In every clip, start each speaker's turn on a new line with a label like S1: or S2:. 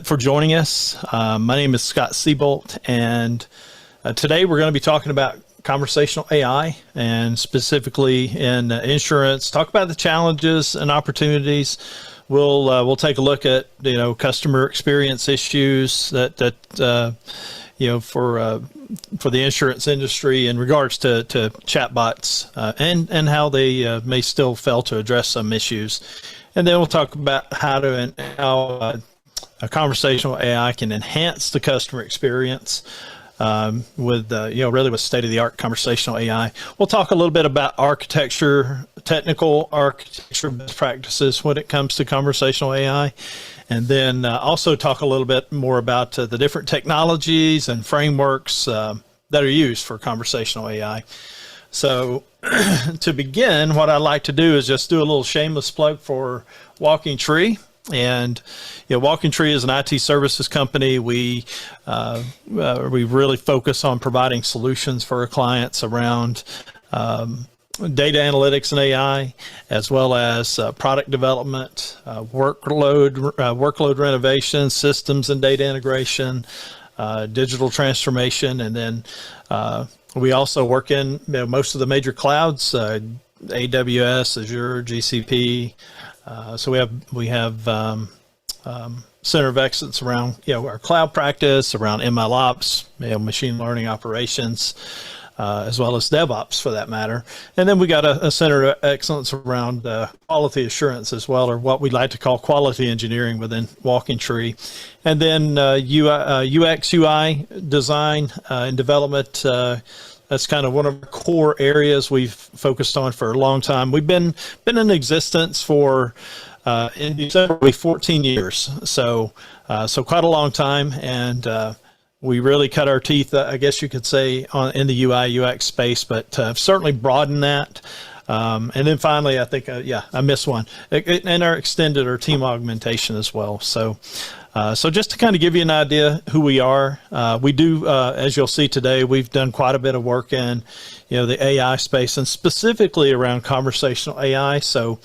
S1: for joining us. My name is Scott Seabolt, and today we're going to be talking about conversational AI, and specifically in insurance. Talk about the challenges and opportunities. We'll take a look at customer experience issues that for the insurance industry in regards to chatbots and how they may still fail to address some issues. And then we'll talk about how a conversational AI can enhance the customer experience with state-of-the-art conversational AI. We'll talk a little bit about technical architecture best practices when it comes to conversational AI. And then also talk a little bit more about the different technologies and frameworks that are used for conversational AI. So to begin, what I'd like to do is just do a little shameless plug for WalkingTree. And WalkingTree is an IT services company. We really focus on providing solutions for our clients around data analytics and AI, as well as product development, workload renovation, systems and data integration, digital transformation, and then we also work in most of the major clouds, AWS, Azure, GCP. So we have center of excellence around our cloud practice, around MLOps, machine learning operations, as well as DevOps for that matter. And then we got a center of excellence around quality assurance as well, or what we like to call quality engineering within WalkingTree. And then UX, UI design and development. That's kind of one of the core areas we've focused on for a long time. We've been in existence for in December 14 years, so quite a long time, and we really cut our teeth, I guess you could say, in the UI UX space, but certainly broadened that. And then finally, I think, I missed one, and extended our team augmentation as well. So just to kind of give you an idea who we are, we do, as you'll see today, we've done quite a bit of work in, the AI space, and specifically around conversational AI. So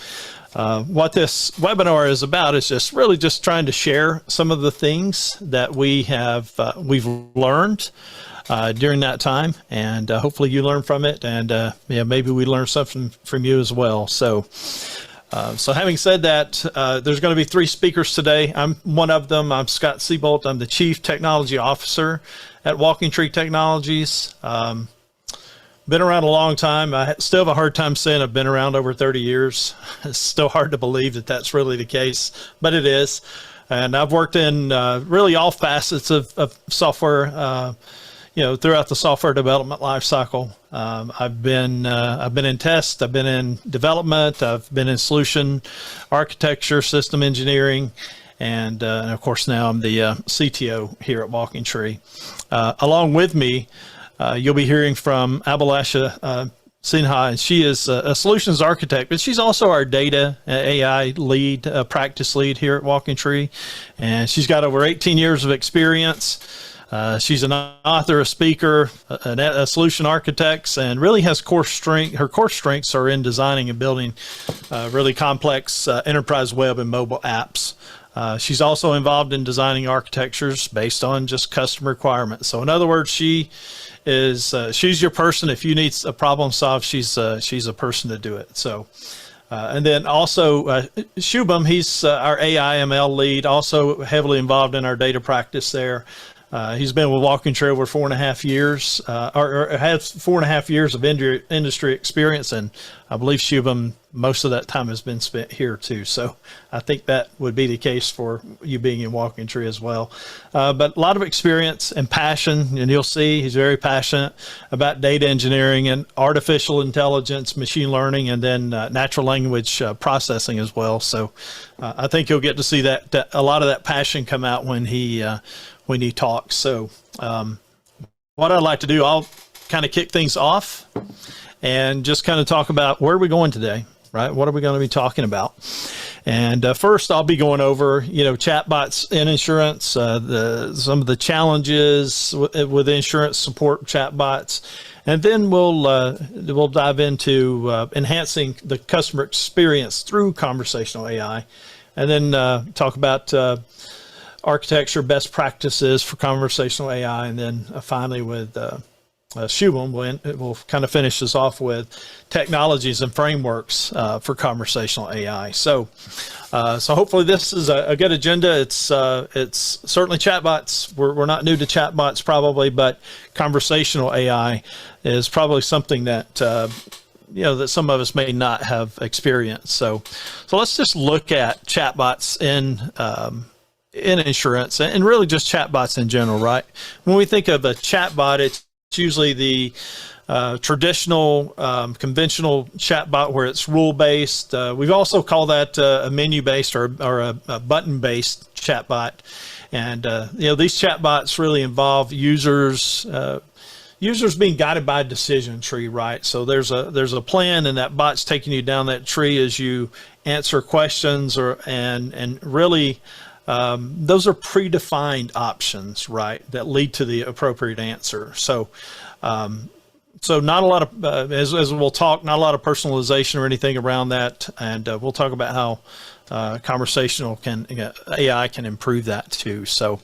S1: what this webinar is about is just trying to share some of the things that we've learned during that time, and hopefully you learn from it, and maybe we learn something from you as well. So having said that, there's going to be 3 speakers today. I'm one of them. I'm Scott Seabolt. I'm the Chief Technology Officer at WalkingTree Technologies. Been around a long time. I still have a hard time saying I've been around over 30 years. It's still hard to believe that that's really the case, but it is. And I've worked in really all facets of software, throughout the software development lifecycle. I've been in test, I've been in development, I've been in solution architecture, system engineering, and of course now I'm the CTO here at WalkingTree. Along with me, you'll be hearing from Abhilasha Sinha, and she is a solutions architect, but she's also our data AI lead, practice lead here at WalkingTree, and she's got over 18 years of experience. She's an author, a speaker, a solution architect, and really has her core strengths are in designing and building really complex enterprise web and mobile apps. She's also involved in designing architectures based on just customer requirements. So in other words, she's your person. If you need a problem solved, she's a person to do it. So, and then also Shubham, he's our AI ML lead, also heavily involved in our data practice there. He's been with WalkingTree over 4.5 years, or has 4.5 years of industry experience, and I believe Shubham, most of that time has been spent here too. So I think that would be the case for you being in WalkingTree as well. But a lot of experience and passion, and you'll see he's very passionate about data engineering and artificial intelligence, machine learning, and then natural language processing as well. So I think you'll get to see that a lot of that passion come out when he talks. So what I'd like to do, I'll kind of kick things off and just kind of talk about where are we going today, right? What are we going to be talking about? And first I'll be going over, chatbots in insurance, some of the challenges with insurance support chatbots. And then we'll dive into enhancing the customer experience through conversational AI. And then talk about architecture, best practices for conversational AI, and then finally with Shubham, we'll kind of finish this off with technologies and frameworks for conversational AI. So hopefully this is a good agenda. It's certainly chatbots. We're not new to chatbots probably, but conversational AI is probably something that that some of us may not have experienced. So let's just look at chatbots in insurance and really just chatbots in general, right? When we think of a chatbot, it's usually the traditional, conventional chatbot where it's rule-based. We've also called that a menu-based or a button-based chatbot. And these chatbots really involve users being guided by a decision tree, right? So there's a plan, and that bot's taking you down that tree as you answer questions, and really. Those are predefined options, right, that lead to the appropriate answer. So not a lot of, as we'll talk, not a lot of personalization or anything around that. And we'll talk about how conversational AI can improve that too. So,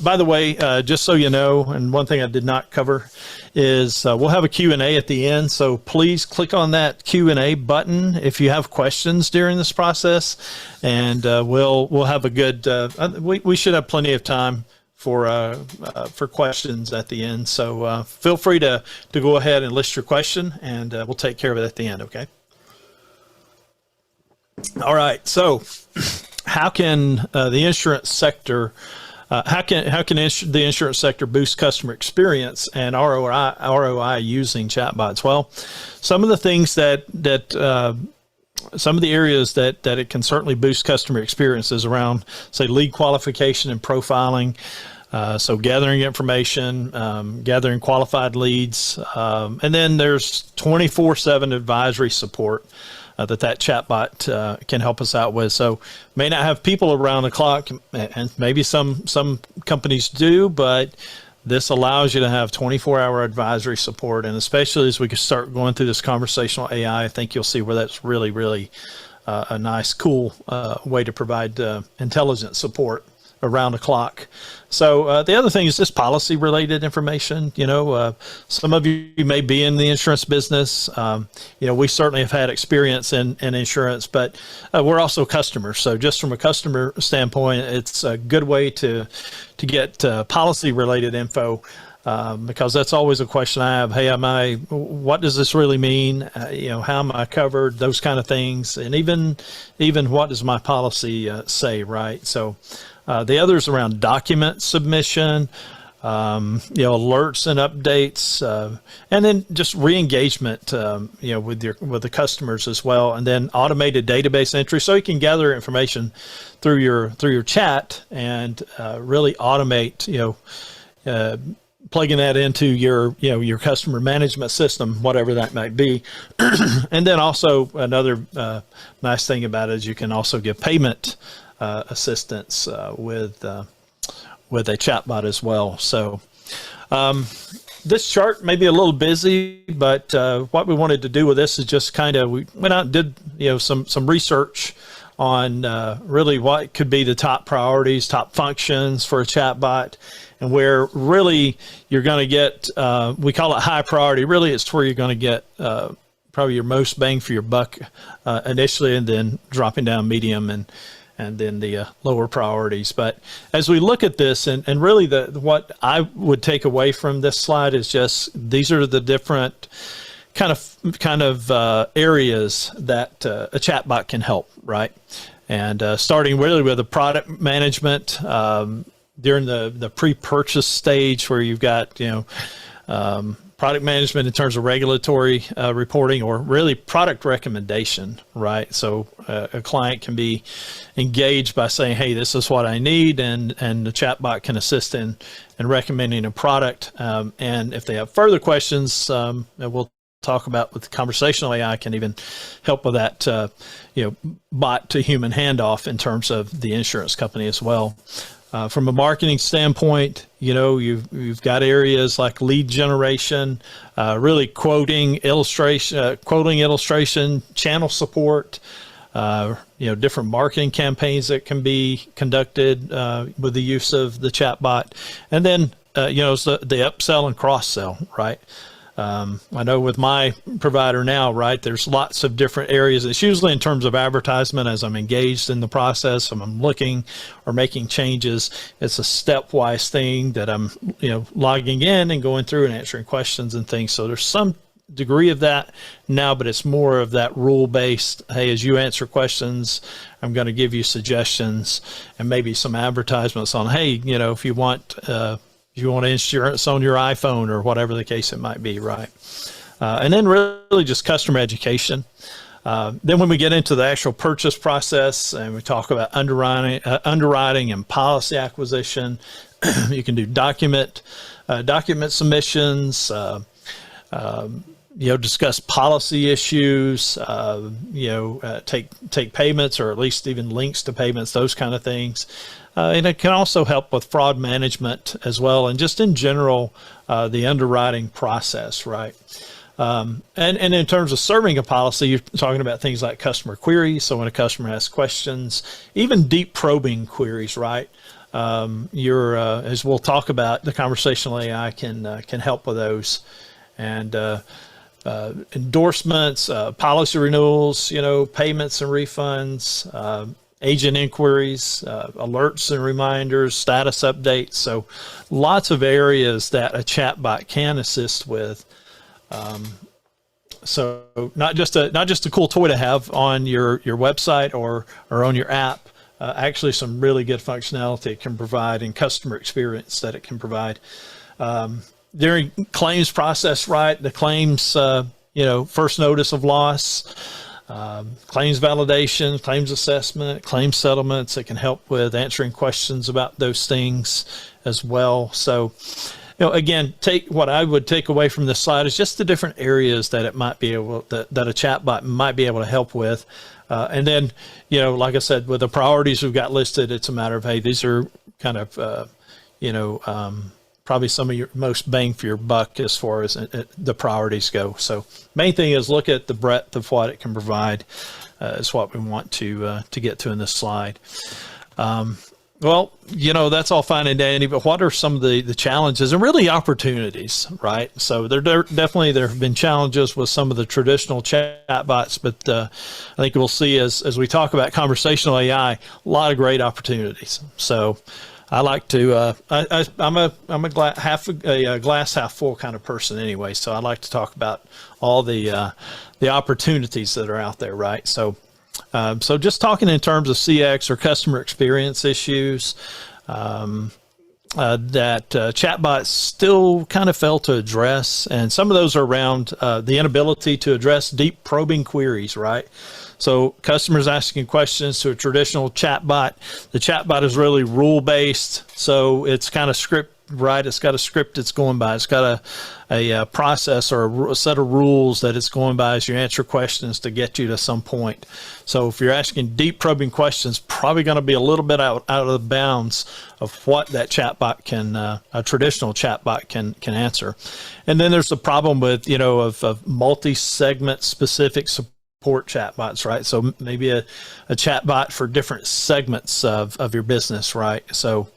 S1: by the way, just so you know, and one thing I did not cover is we'll have a Q&A at the end. So please click on that Q&A button if you have questions during this process, and we'll have a good. We should have plenty of time for questions at the end. So feel free to go ahead and list your question, and we'll take care of it at the end. Okay. All right. So how can the insurance sector how can the insurance sector boost customer experience and ROI using chatbots? Well, some of the things some of the areas that it can certainly boost customer experience is around, say, lead qualification and profiling. So gathering information, gathering qualified leads, and then there's 24/7 advisory support that chatbot can help us out with. So may not have people around the clock, and maybe some companies do, but this allows you to have 24-hour advisory support. And especially as we can start going through this conversational AI, I think you'll see where that's really, really a nice, cool way to provide intelligent support around the clock. So the other thing is just policy related information. Some of you may be in the insurance business. We certainly have had experience in insurance, but we're also customers. So just from a customer standpoint, it's a good way to get policy related info, because that's always a question I have. Hey, what does this really mean? How am I covered? Those kind of things. And even what does my policy say, right? So the others around document submission, alerts and updates, and then just re-engagement, with the customers as well, and then automated database entry, so you can gather information through your chat and really automate, plugging that into your customer management system, whatever that might be. And then also another nice thing about it is you can also give payment assistance with a chatbot as well. So this chart may be a little busy, but what we wanted to do with this is just we went out and did some research on really what could be the top priorities, top functions for a chatbot, and where really you're going to get, we call it high priority. Really, it's where you're going to get probably your most bang for your buck initially, and then dropping down medium and then the lower priorities. But as we look at this, and really what I would take away from this slide is just these are the different kind of areas that a chatbot can help, right? And starting really with the product management during the pre-purchase stage, where you've got product management in terms of regulatory reporting, or really product recommendation, right? So a client can be engaged by saying, hey, this is what I need, and the chatbot can assist in recommending a product. And if they have further questions, we'll talk about with conversational AI can even help with that, bot to human handoff in terms of the insurance company as well. From a marketing standpoint, you've got areas like lead generation, really quoting illustration, channel support, different marketing campaigns that can be conducted with the use of the chatbot. And then, it's the upsell and cross sell, right? I know with my provider now, right, there's lots of different areas. It's usually in terms of advertisement as I'm engaged in the process, and I'm looking or making changes. It's a stepwise thing that I'm, logging in and going through and answering questions and things. So there's some degree of that now, but it's more of that rule-based, hey, as you answer questions, I'm going to give you suggestions and maybe some advertisements on, hey, if you want insurance on your iPhone or whatever the case it might be, right? And then really just customer education. Then when we get into the actual purchase process and we talk about underwriting and policy acquisition, you can do document submissions, discuss policy issues, take payments or at least even links to payments, those kind of things. And it can also help with fraud management as well, and just in general, the underwriting process, right? And in terms of serving a policy, you're talking about things like customer queries. So when a customer has questions, even deep probing queries, right? As we'll talk about, the conversational AI can help with those. And endorsements, policy renewals, payments and refunds, agent inquiries, alerts and reminders, status updates. So lots of areas that a chatbot can assist with. So not just a cool toy to have on your website or on your app, actually some really good functionality it can provide and customer experience that it can provide. During claims process, right? The claims, first notice of loss, claims validation, claims assessment, claims settlements. It can help with answering questions about those things as well. So, again, what I would take away from this slide is just the different areas that it might be able that a chatbot might be able to help with. And then, like I said, with the priorities we've got listed, it's a matter of, hey, these are kind of, probably some of your most bang for your buck as far as the priorities go. So main thing is look at the breadth of what it can provide is what we want to get to in this slide. Well, that's all fine and dandy, but what are some of the challenges and really opportunities, right? So there have been challenges with some of the traditional chatbots, but I think we'll see as we talk about conversational AI, a lot of great opportunities. So I like to, I'm a glass half full kind of person anyway. So I like to talk about all the opportunities that are out there, right? So just talking in terms of CX or customer experience issues, that chatbots still kind of fail to address, and some of those are around the inability to address deep probing queries, right? So customers asking questions to a traditional chatbot, the chatbot is really rule-based, so it's kind of right? It's got a script it's going by. It's got a process or a set of rules that it's going by as you answer questions to get you to some point. So if you're asking deep probing questions, probably going to be a little bit out of the bounds of what that chatbot can, a traditional chatbot can answer. And then there's the problem with, of multi-segment specific support chatbots, right? So maybe a chatbot for different segments of your business, right? So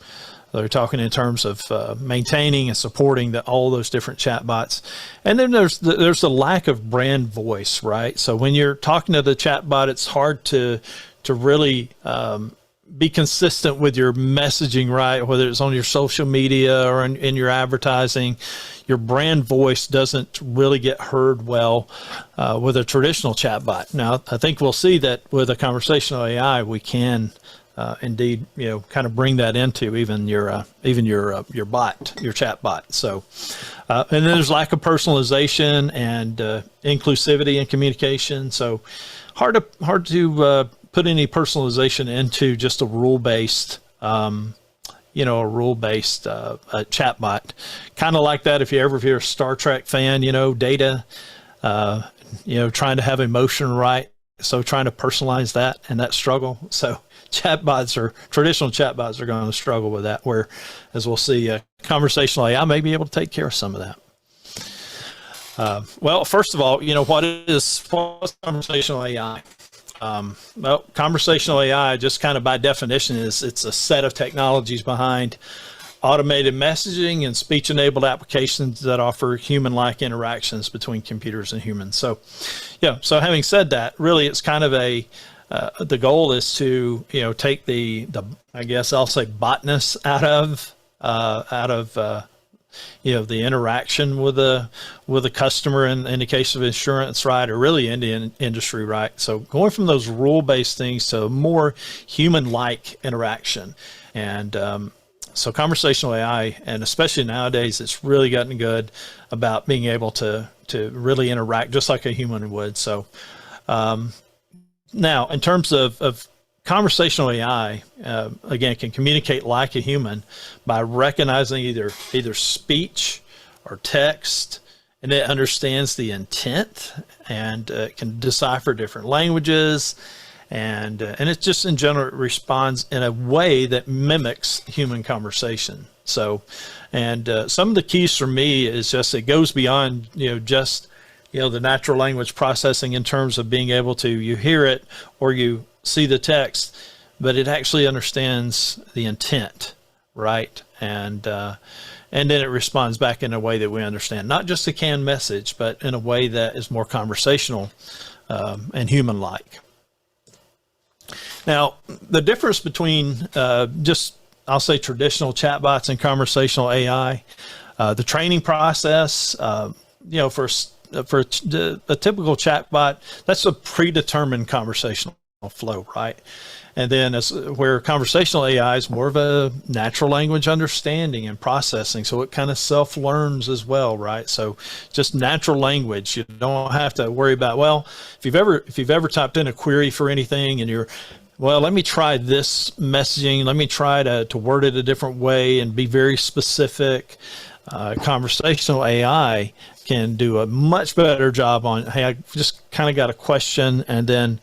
S1: they're talking in terms of maintaining and supporting all those different chatbots. And then there's the lack of brand voice, right? So when you're talking to the chatbot, it's hard to really be consistent with your messaging, right? Whether it's on your social media or in your advertising, your brand voice doesn't really get heard well with a traditional chatbot. Now, I think we'll see that with a conversational AI, we can indeed, kind of bring that into even your bot, your chat bot. So, and then there's lack of personalization and inclusivity in communication. So, hard to put any personalization into just a rule-based, chat bot. Kind of like that if you're a Star Trek fan, Data, trying to have emotion right. So trying to personalize that and that struggle. So traditional chatbots are going to struggle with that, where, as we'll see, conversational AI may be able to take care of some of that. Well, first of all, what is conversational AI? Well, conversational AI, just kind of by definition, it's a set of technologies behind automated messaging and speech-enabled applications that offer human-like interactions between computers and humans. So, yeah. So having said that, really, it's kind of the goal is to take the I guess I'll say botness out of the interaction with a customer in the case of insurance, right, or really in the industry, right? So going from those rule-based things to more human-like interaction. And so conversational AI, and especially nowadays, it's really gotten good about being able to really interact just like a human would. So now, in terms of conversational AI, again, can communicate like a human by recognizing either speech or text, and it understands the intent, and can decipher different languages, and it just in general responds in a way that mimics human conversation. So, and some of the keys for me is just it goes beyond just the natural language processing in terms of being able to you hear it or you see the text, but it actually understands the intent, right? And then it responds back in a way that we understand, not just a canned message, but in a way that is more conversational and human-like. Now, the difference between just, I'll say, traditional chatbots and conversational AI, the training process, for a typical chatbot, that's a predetermined conversational flow, right? And then where conversational AI is more of a natural language understanding and processing, so it kind of self-learns as well, right? So just natural language. You don't have to worry about, well, if you've ever typed in a query for anything and well, let me try this messaging, let me try to word it a different way and be very specific. Conversational AI can do a much better job on, hey, I just kind of got a question, and then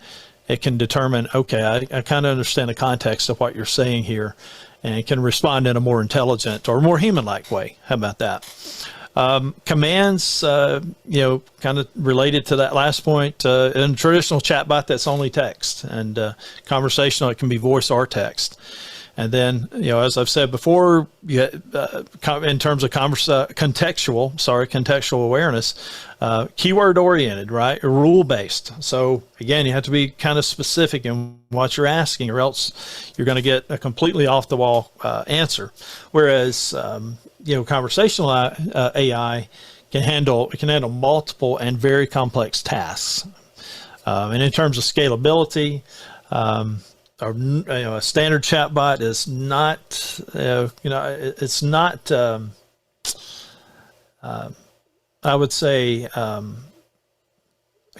S1: it can determine, okay, I kind of understand the context of what you're saying here, and it can respond in a more intelligent or more human-like way. How about that? Commands, kind of related to that last point, in a traditional chatbot, that's only text, and conversational, it can be voice or text. And then, as I've said before, in terms of contextual awareness, keyword oriented, right? Rule-based. So again, you have to be kind of specific in what you're asking, or else you're going to get a completely off the wall answer. Whereas, conversational AI can handle multiple and very complex tasks. And in terms of scalability, a standard chatbot is not, it's not, I would say, I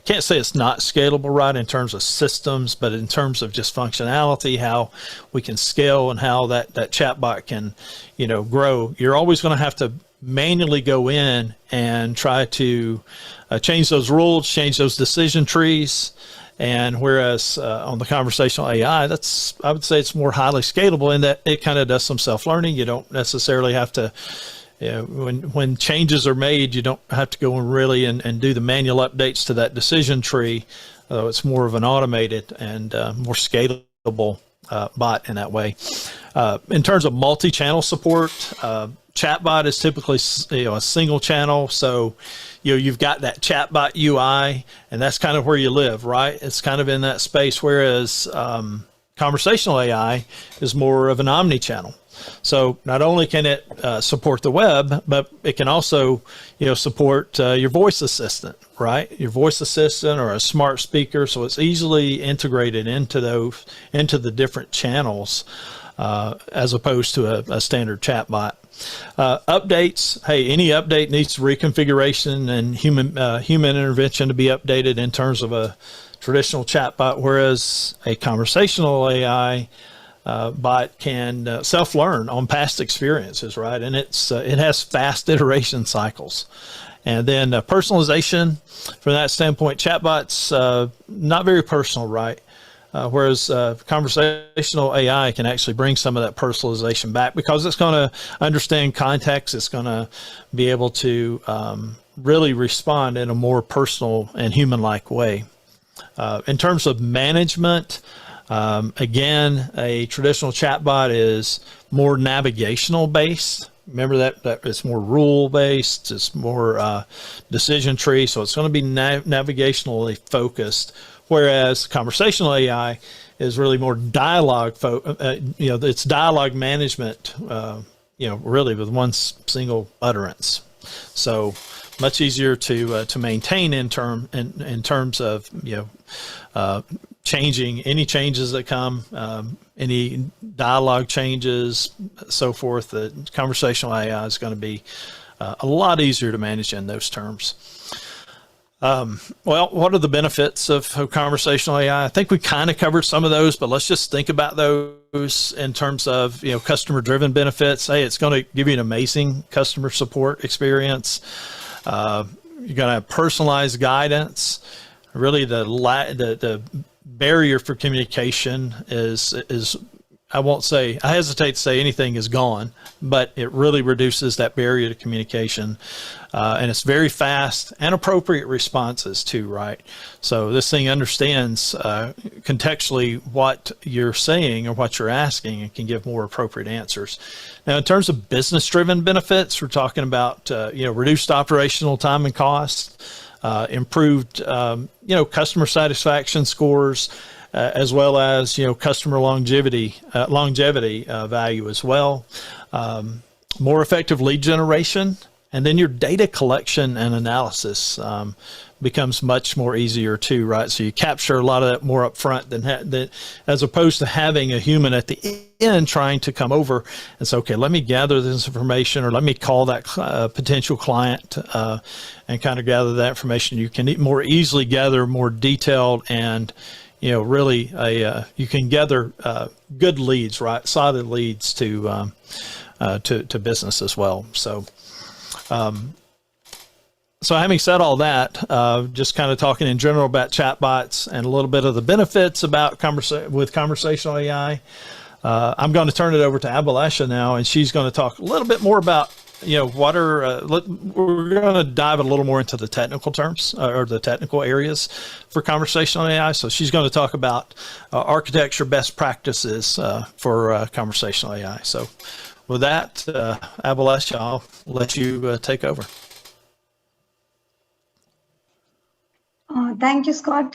S1: can't say it's not scalable, right, in terms of systems, but in terms of just functionality, how we can scale and how that chatbot can, grow. You're always going to have to manually go in and try to change those rules, change those decision trees. And whereas on the conversational AI, I would say it's more highly scalable in that it kind of does some self-learning. You don't necessarily have to, when changes are made, you don't have to go and really and do the manual updates to that decision tree. It's more of an automated and more scalable bot in that way. In terms of multi-channel support, chatbot is typically a single channel. So you've got that chatbot UI, and that's kind of where you live, right? It's kind of in that space, whereas conversational AI is more of an omni-channel. So not only can it support the web, but it can also support your voice assistant, right? Your voice assistant or a smart speaker. So it's easily integrated into the different channels as opposed to a standard chatbot. Updates, hey, any update needs reconfiguration and human intervention to be updated in terms of a traditional chatbot, whereas a conversational AI bot can self-learn on past experiences, right? And it has fast iteration cycles. And then personalization, from that standpoint, chatbots, not very personal, right? Whereas conversational AI can actually bring some of that personalization back because it's going to understand context. It's going to be able to really respond in a more personal and human-like way. In terms of management, again, a traditional chatbot is more navigational based. Remember that it's more rule based, it's more decision tree, so it's going to be navigationally focused. Whereas conversational AI is really more dialogue, it's dialogue management, really with one single utterance. So much easier to maintain in terms of changing any changes that come, any dialogue changes, so forth. The conversational AI is going to be a lot easier to manage in those terms. Well, what are the benefits of conversational AI? I think we kind of covered some of those, but let's just think about those in terms of, customer-driven benefits. Hey, it's going to give you an amazing customer support experience. You're going to have personalized guidance. Really, the barrier for communication is I hesitate to say anything is gone, but it really reduces that barrier to communication. And it's very fast and appropriate responses too, right? So this thing understands contextually what you're saying or what you're asking and can give more appropriate answers. Now, in terms of business-driven benefits, we're talking about, reduced operational time and cost, improved, customer satisfaction scores, as well as customer longevity value as well, more effective lead generation, and then your data collection and analysis becomes much more easier too, right? So you capture a lot of that more upfront than as opposed to having a human at the end trying to come over and say, okay, let me gather this information, or let me call that potential client and kind of gather that information. You can more easily gather more detailed and really you can gather good leads, right? Solid leads to business as well. So having said all that, just kind of talking in general about chatbots and a little bit of the benefits about with conversational AI, I'm going to turn it over to Abhilasha now, and she's going to talk a little bit more about what are we're going to dive a little more into the technical terms or the technical areas for conversational AI. So she's going to talk about architecture best practices for conversational AI. So with that, Abhilasha, I'll let you take over.
S2: Thank you, Scott.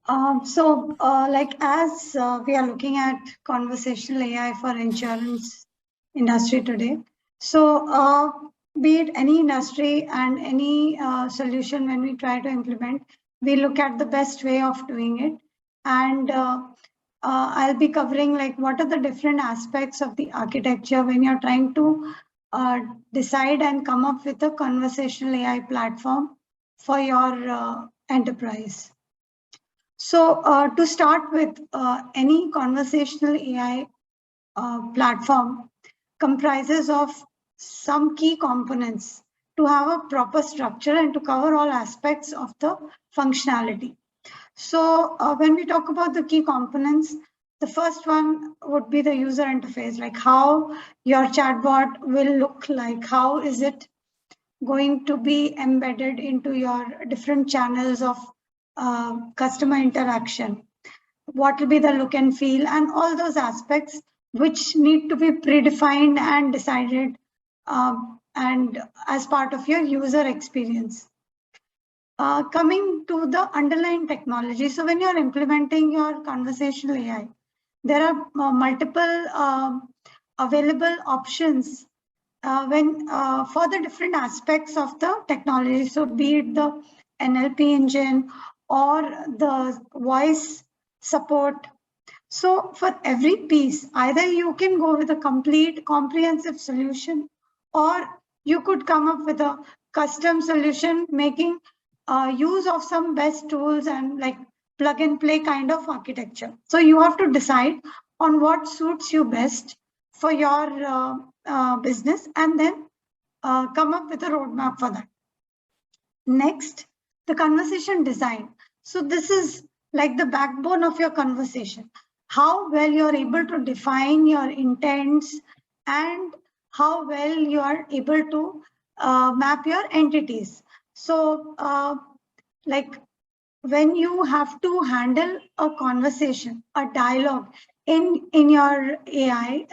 S2: As we are looking at conversational AI for insurance industry today, so be it any industry and any solution, when we try to implement, we look at the best way of doing it. And I'll be covering what are the different aspects of the architecture when you're trying to decide and come up with a conversational AI platform for your enterprise. So to start with, any conversational AI platform comprises of some key components to have a proper structure and to cover all aspects of the functionality. So when we talk about the key components, the first one would be the user interface, like how your chatbot will look like, how is it going to be embedded into your different channels of customer interaction, what will be the look and feel, and all those aspects which need to be predefined and decided and as part of your user experience. Coming to the underlying technology, so when you're implementing your conversational AI, there are multiple available options for the different aspects of the technology. So be it the NLP engine or the voice support. So for every piece, either you can go with a complete comprehensive solution, or you could come up with a custom solution, making use of some best tools and plug and play kind of architecture. So you have to decide on what suits you best for your business, and then come up with a roadmap for that. Next, the conversation design. So this is like the backbone of your conversation. How well you're able to define your intents and how well you are able to map your entities. So when you have to handle a conversation, a dialogue in your AI,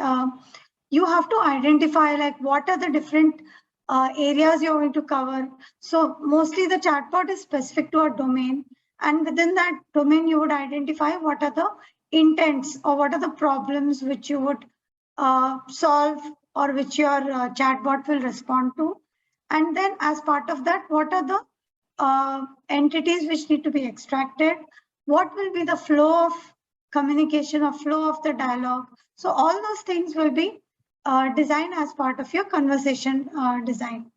S2: you have to identify like what are the different areas you're going to cover. So mostly the chatbot is specific to a domain, and within that domain, you would identify what are the intents or what are the problems which you would solve or which your chatbot will respond to. And then as part of that, what are the entities which need to be extracted? What will be the flow of communication or flow of the dialogue? So all those things will be designed as part of your conversation design.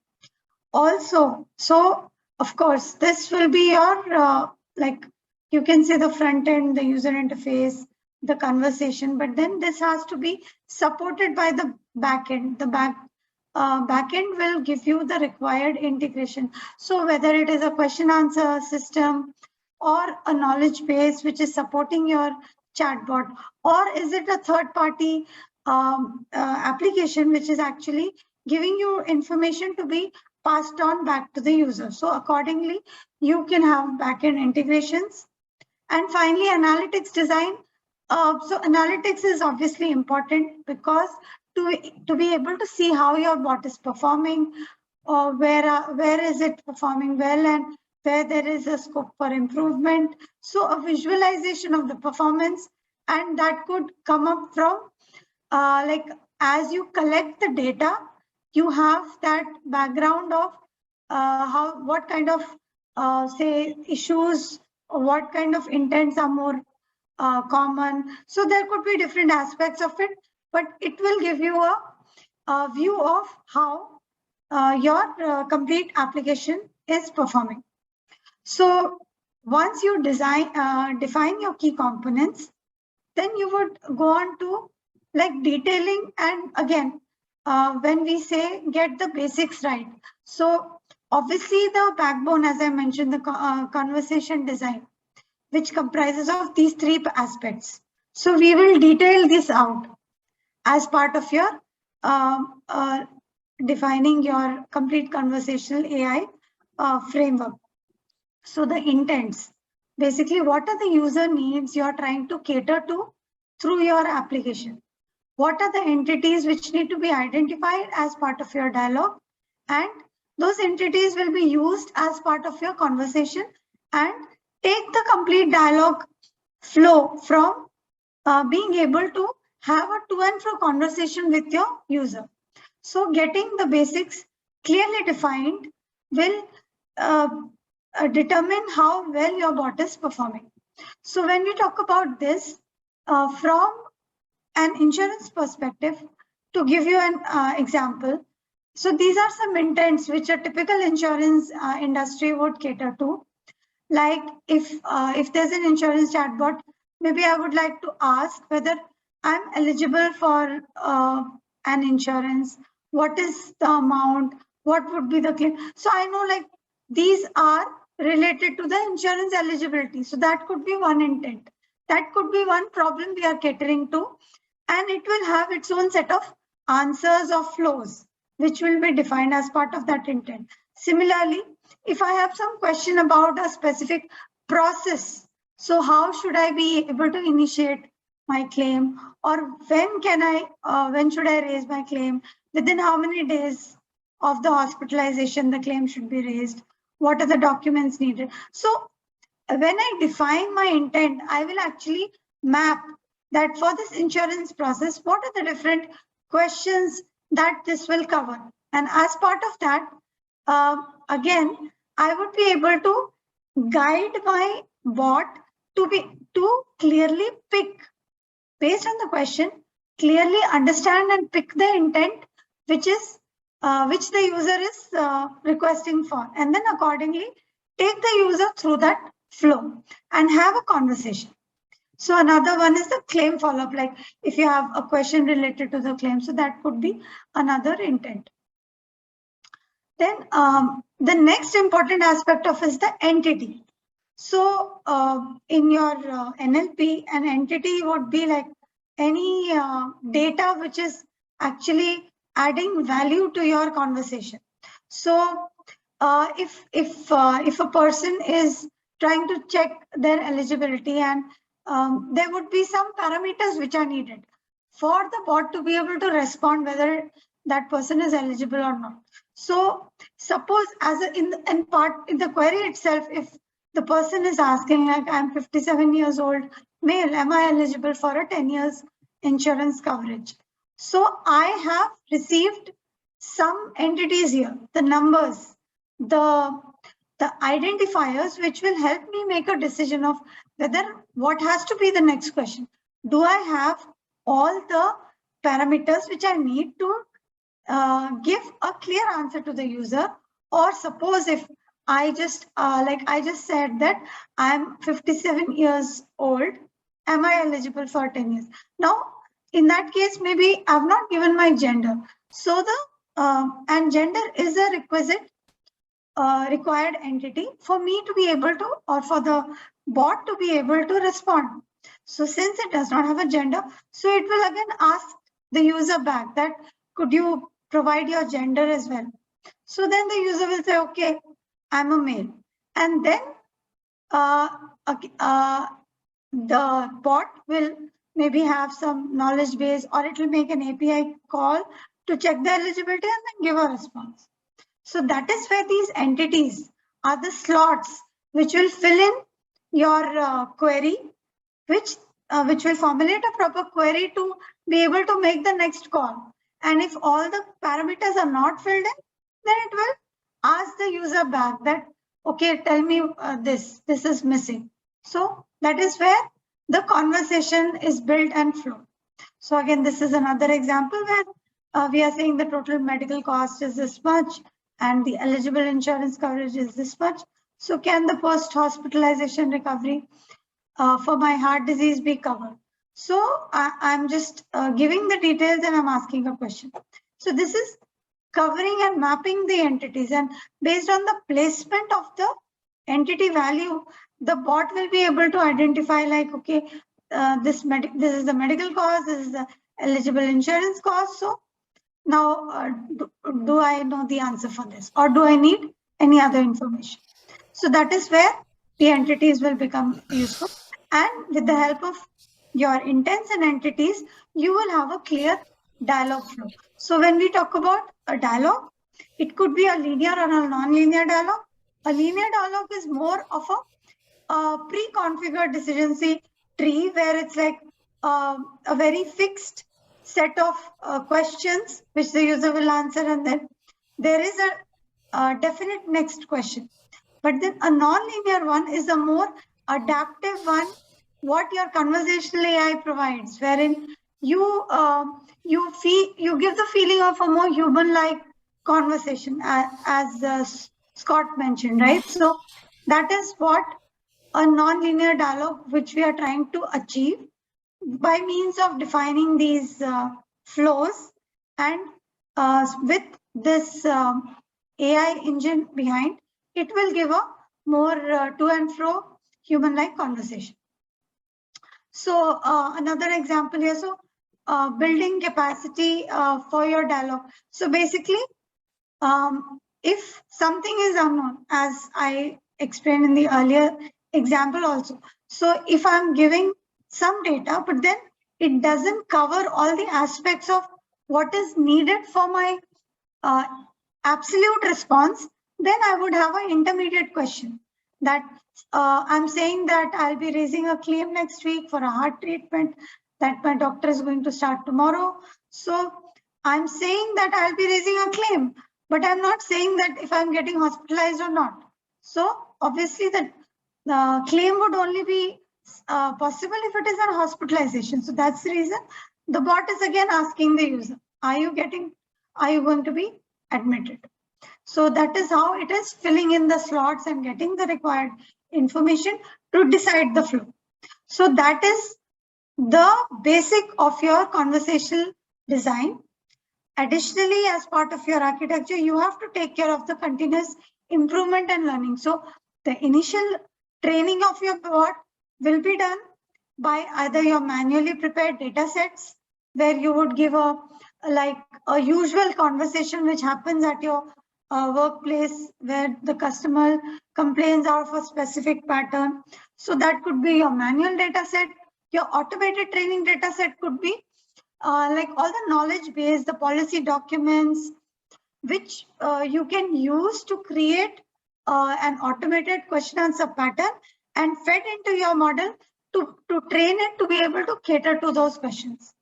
S2: Also, so of course, this will be your, like you can say the front end, the user interface, the conversation, but then this has to be supported by the back end. The back end will give you the required integration. So whether it is a question answer system or a knowledge base which is supporting your chatbot, or is it a third party application which is actually giving you information to be passed on back to the user. So accordingly, you can have backend integrations. And finally, analytics design. So analytics is obviously important because to be able to see how your bot is performing, or where is it performing well, and where there is a scope for improvement. So a visualization of the performance, and that could come up from like as you collect the data, you have that background of what kind of say issues or what kind of intents are more common. So there could be different aspects of it, but it will give you a view of how your complete application is performing. So once you define your key components, then you would go on to like detailing. And again, when we say get the basics right, so obviously the backbone, as I mentioned, the conversation design, which comprises of these three aspects. So we will detail this out as part of your defining your complete conversational AI framework. So the intents, basically what are the user needs you're trying to cater to through your application? What are the entities which need to be identified as part of your dialogue? And those entities will be used as part of your conversation and take the complete dialogue flow from being able to have a to and fro conversation with your user. So getting the basics clearly defined will determine how well your bot is performing. So when we talk about this from an insurance perspective, to give you an example, so these are some intents which a typical insurance industry would cater to. Like if there's an insurance chatbot, maybe I would like to ask whether I'm eligible for an insurance, what is the amount, what would be the claim. So I know like these are related to the insurance eligibility. So that could be one intent. That could be one problem we are catering to, and it will have its own set of answers or flows, which will be defined as part of that intent. Similarly, if I have some question about a specific process, so how should I be able to initiate my claim, or when should I raise my claim, within how many days of the hospitalization the claim should be raised, what are the documents needed. So when I define my intent, I will actually map that for this insurance process, what are the different questions that this will cover. And as part of that, again, I would be able to guide my bot to clearly pick, based on the question, clearly understand and pick the intent which the user is requesting for, and then accordingly take the user through that flow and have a conversation. So another one is the claim follow-up, like if you have a question related to the claim, so that could be another intent. Then the next important aspect of is the entity. So in your NLP, an entity would be like any data which is actually adding value to your conversation. So if a person is trying to check their eligibility, and there would be some parameters which are needed for the bot to be able to respond whether that person is eligible or not. So suppose in the query itself, if the person is asking like, I'm 57 years old, male, am I eligible for a 10 years insurance coverage? So I have received some entities here, the numbers, the identifiers, which will help me make a decision of whether what has to be the next question. Do I have all the parameters which I need to give a clear answer to the user? Or suppose if I just I just said that I'm 57 years old, am I eligible for 10 years? Now, in that case, maybe I've not given my gender. So and gender is a required entity for me to be able to, or for the bot to be able to respond. So since it does not have a gender, so it will again ask the user back that, could you provide your gender as well? So then the user will say, okay, I'm a male. And then the bot will maybe have some knowledge base, or it will make an API call to check the eligibility and then give a response. So that is where these entities are the slots which will fill in your query, which will formulate a proper query to be able to make the next call. And if all the parameters are not filled in, then it will ask the user back that, okay, tell me this is missing. So that is where the conversation is built and flow. So again, this is another example where we are saying the total medical cost is this much and the eligible insurance coverage is this much. So can the post-hospitalization recovery for my heart disease be covered? So I'm just giving the details and I'm asking a question. So this is covering and mapping the entities, and based on the placement of the entity value, the bot will be able to identify like, okay, this is the medical cost, this is the eligible insurance cost. So now do I know the answer for this, or do I need any other information? So that is where the entities will become useful. And with the help of your intents and entities, you will have a clear dialogue flow. So when we talk about a dialogue, it could be a linear or a non-linear dialogue. A linear dialogue is more of a pre-configured decision tree where it's like a very fixed set of questions which the user will answer, and then there is a definite next question. But then a non-linear one is a more adaptive one, what your conversational AI provides, wherein you give the feeling of a more human-like conversation, as Scott mentioned, right? So that is what a non-linear dialogue which we are trying to achieve by means of defining these flows, and with this AI engine behind, it will give a more to and fro human-like conversation. So another example here, so building capacity for your dialogue. So basically, if something is unknown, as I explained in the earlier example also, so if I'm giving some data, but then it doesn't cover all the aspects of what is needed for my absolute response, then I would have an intermediate question that I'm saying that I'll be raising a claim next week for a heart treatment that my doctor is going to start tomorrow. So I'm saying that I'll be raising a claim, but I'm not saying that if I'm getting hospitalized or not. So obviously the claim would only be possible if it is a hospitalization. So that's the reason the bot is again asking the user, are you going to be admitted? So that is how it is filling in the slots and getting the required information to decide the flow. So that is the basic of your conversational design. Additionally, as part of your architecture, you have to take care of the continuous improvement and learning. So the initial training of your bot will be done by either your manually prepared data sets, where you would give a usual conversation which happens at your workplace where the customer complains out of a specific pattern. So that could be your manual data set. Your automated training data set could be like all the knowledge base, the policy documents, which you can use to create an automated question answer pattern and fed into your model to train it to be able to cater to those questions.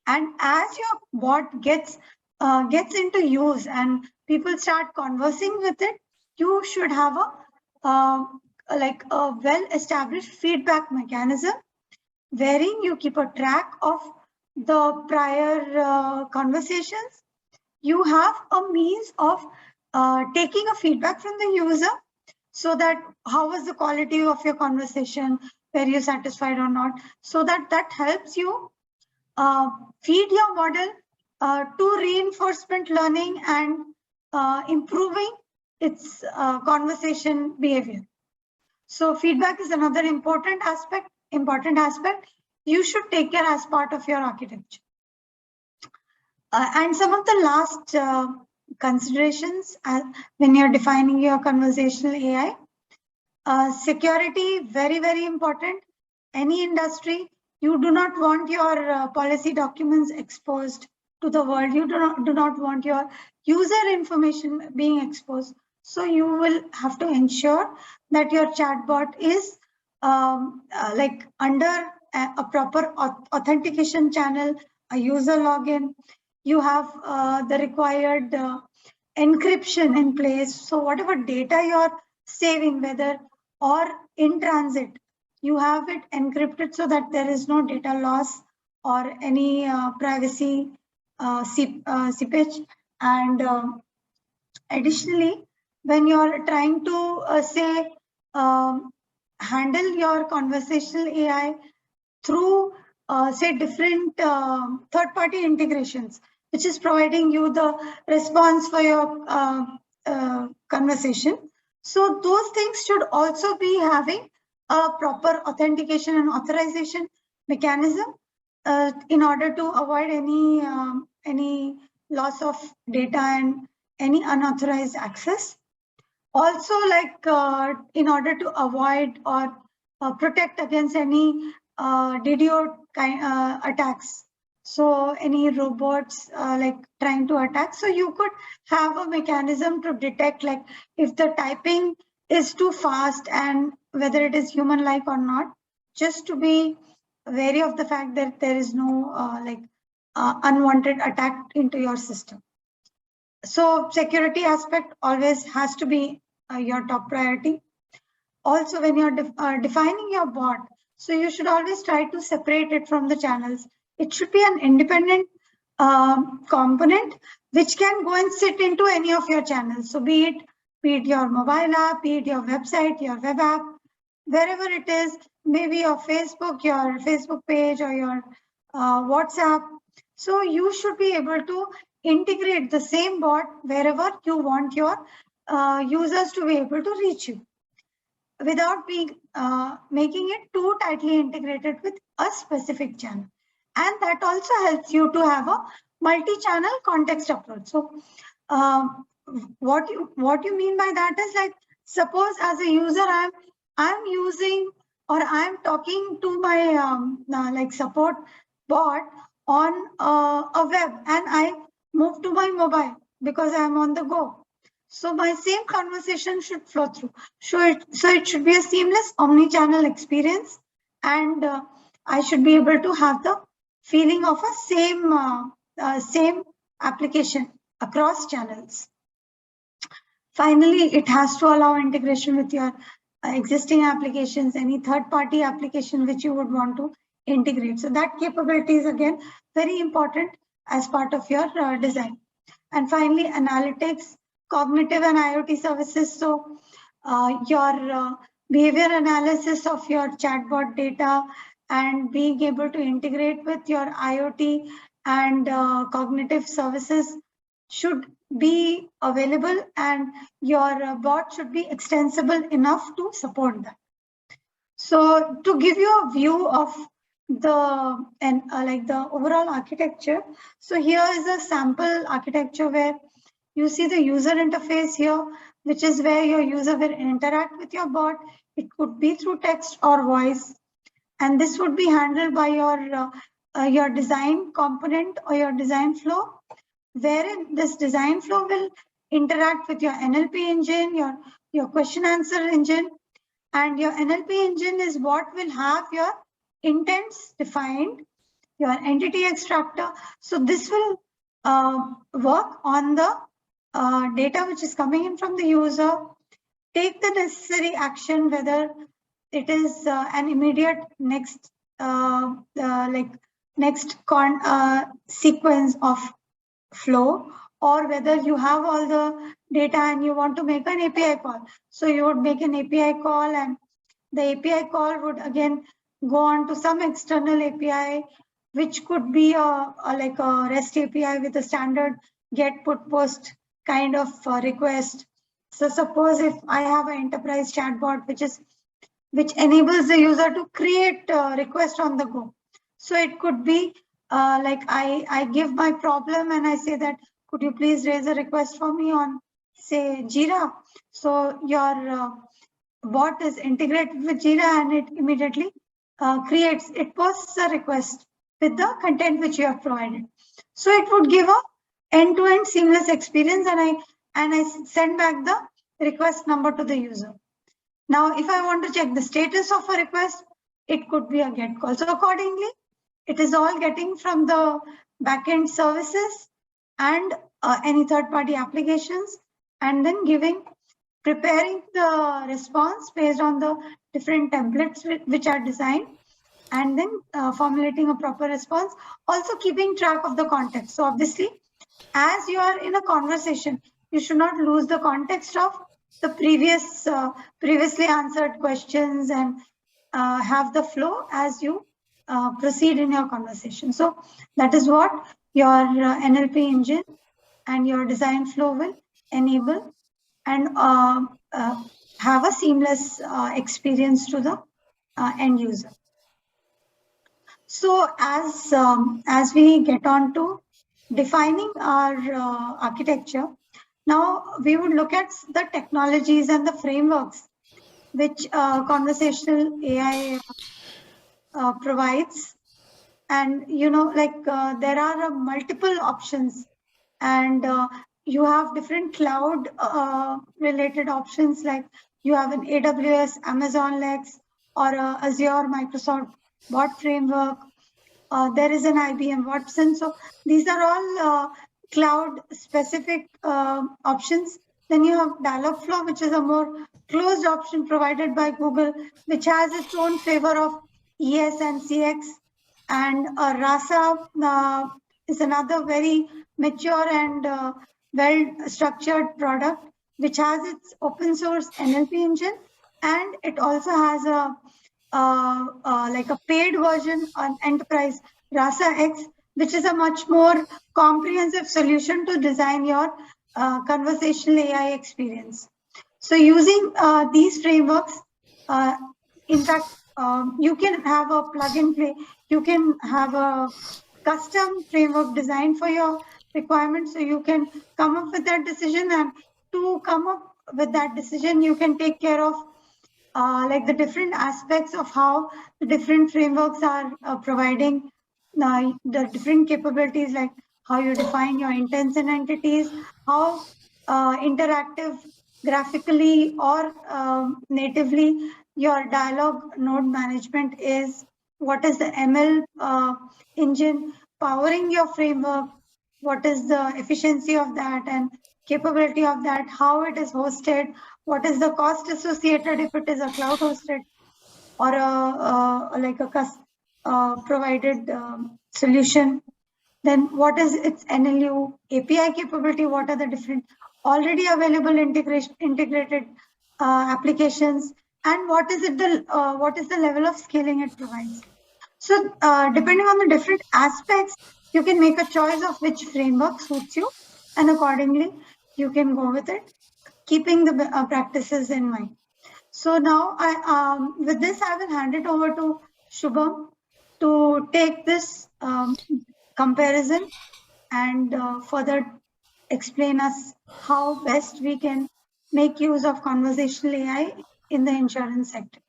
S2: And as your bot gets into use and people start conversing with it, you should have like a well-established feedback mechanism wherein you keep a track of the prior conversations. You have a means of taking a feedback from the user, so that how was the quality of your conversation, were you satisfied or not, so that helps you feed your model to reinforcement learning and improving its conversation behavior. So feedback is another important aspect you should take care as part of your architecture. And some of the last considerations when you're defining your conversational AI, security, very, very important. Any industry, you do not want your policy documents exposed to the world. You do not want your user information being exposed. So you will have to ensure that your chatbot is like under a proper authentication channel, a user login. You have the required encryption in place. So whatever data you're saving, whether or in transit, you have it encrypted so that there is no data loss or any privacy seepage. And additionally, when you're trying to say handle your conversational AI through say different third-party integrations, which is providing you the response for your conversation. So those things should also be having a proper authentication and authorization mechanism in order to avoid any loss of data and any unauthorized access. Also, like in order to avoid or protect against any DDoS attacks. So any robots like trying to attack. So you could have a mechanism to detect like if the typing is too fast and whether it is human-like or not, just to be wary of the fact that there is no unwanted attack into your system. So security aspect always has to be your top priority. Also, when you're defining your bot, so you should always try to separate it from the channels. It should be an independent component which can go and sit into any of your channels. So be it your mobile app, be it your website, your web app, wherever it is, maybe your Facebook page or your WhatsApp. So you should be able to integrate the same bot wherever you want your users to be able to reach you, without being making it too tightly integrated with a specific channel. And that also helps you to have a multi-channel context approach. So what you mean by that is, like, suppose as a user I'm using or I'm talking to my like support bot on a web, and I move to my mobile because I'm on the go. So my same conversation should flow through. So it should be a seamless omni-channel experience, and I should be able to have the feeling of a same application across channels. Finally, it has to allow integration with your existing applications, any third-party application which you would want to integrate. So that capability is again very important as part of your design. And finally, analytics, cognitive and IoT services. So your behavior analysis of your chatbot data and being able to integrate with your IoT and cognitive services should be available, and your bot should be extensible enough to support that. So to give you a view of the like the overall architecture, so here is a sample architecture where you see the user interface here, which is where your user will interact with your bot. It could be through text or voice, and this would be handled by your design component or your design flow, wherein this design flow will interact with your NLP engine, your question answer engine, and your NLP engine is what will have your intents defined, your entity extractor. So this will work on the data which is coming in from the user, take the necessary action, whether it is an immediate next like next sequence of flow, or whether you have all the data and you want to make an API call. So you would make an API call, and the API call would again go on to some external API, which could be like a REST API with a standard get, put, post kind of request. So suppose if I have an enterprise chatbot, which enables the user to create a request on the go. So it could be like I give my problem and I say that, could you please raise a request for me on, say, Jira? So your bot is integrated with Jira, and it immediately it posts a request with the content which you have provided. So it would give a end-to-end seamless experience, and I send back the request number to the user. Now, if I want to check the status of a request, it could be a get call. So accordingly, it is all getting from the backend services and any third-party applications, and then preparing the response based on the different templates which are designed, and then formulating a proper response, also keeping track of the context. So obviously, as you are in a conversation, you should not lose the context of the previously answered questions, and have the flow as you proceed in your conversation. So that is what your NLP engine and your design flow will enable, and have a seamless experience to the end user. So as we get on to defining our architecture, now we would look at the technologies and the frameworks which conversational AI provides. And there are multiple options, and you have different cloud related options, like you have an AWS, Amazon Lex, or Azure Microsoft bot framework. There is an IBM Watson. So these are all cloud specific options. Then you have Dialogflow, which is a more closed option provided by Google, which has its own flavor of ES and CX. And Rasa is another very mature and well-structured product, which has its open source NLP engine, and it also has like a paid version on enterprise, Rasa X, which is a much more comprehensive solution to design your conversational AI experience. So using these frameworks, in fact, you can have a plug and play. You can have a custom framework designed for your requirements. So you can come up with that decision, and to come up with that decision, you can take care of like the different aspects of how the different frameworks are providing the different capabilities, like how you define your intents and entities, how interactive graphically or natively your dialogue node management is, what is the ML engine powering your framework, what is the efficiency of that and capability of that, how it is hosted, what is the cost associated if it is a cloud hosted or like a provided solution. Then what is its NLU API capability? What are the different already available integrated applications? And what is the level of scaling it provides? So depending on the different aspects, you can make a choice of which framework suits you, and accordingly you can go with it, keeping the practices in mind. So now with this, I will hand it over to Shubham to take this comparison and further explain us how best we can make use of conversational AI in the insurance sector.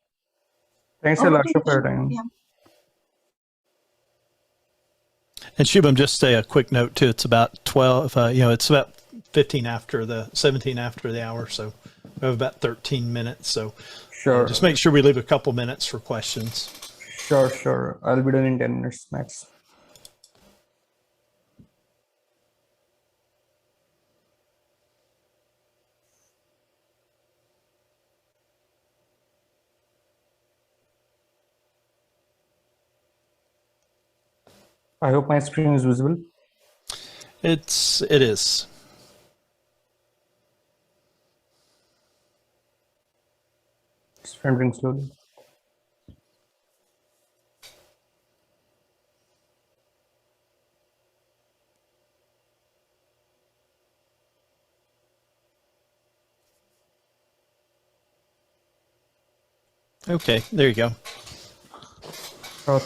S3: Thanks,
S2: Over to
S3: Alasha,
S2: you,
S3: for your
S2: Shubham.
S3: time.
S2: Yeah.
S1: And Shubham, just say a quick note too. It's about 12. It's about 17 after the hour. So we have about 13 minutes. So
S3: Sure.
S1: just make sure we leave a couple minutes for questions.
S3: Sure. I'll be done in 10 minutes max. I hope my screen is visible.
S1: It is.
S3: It's rendering slowly.
S1: Okay, there you go.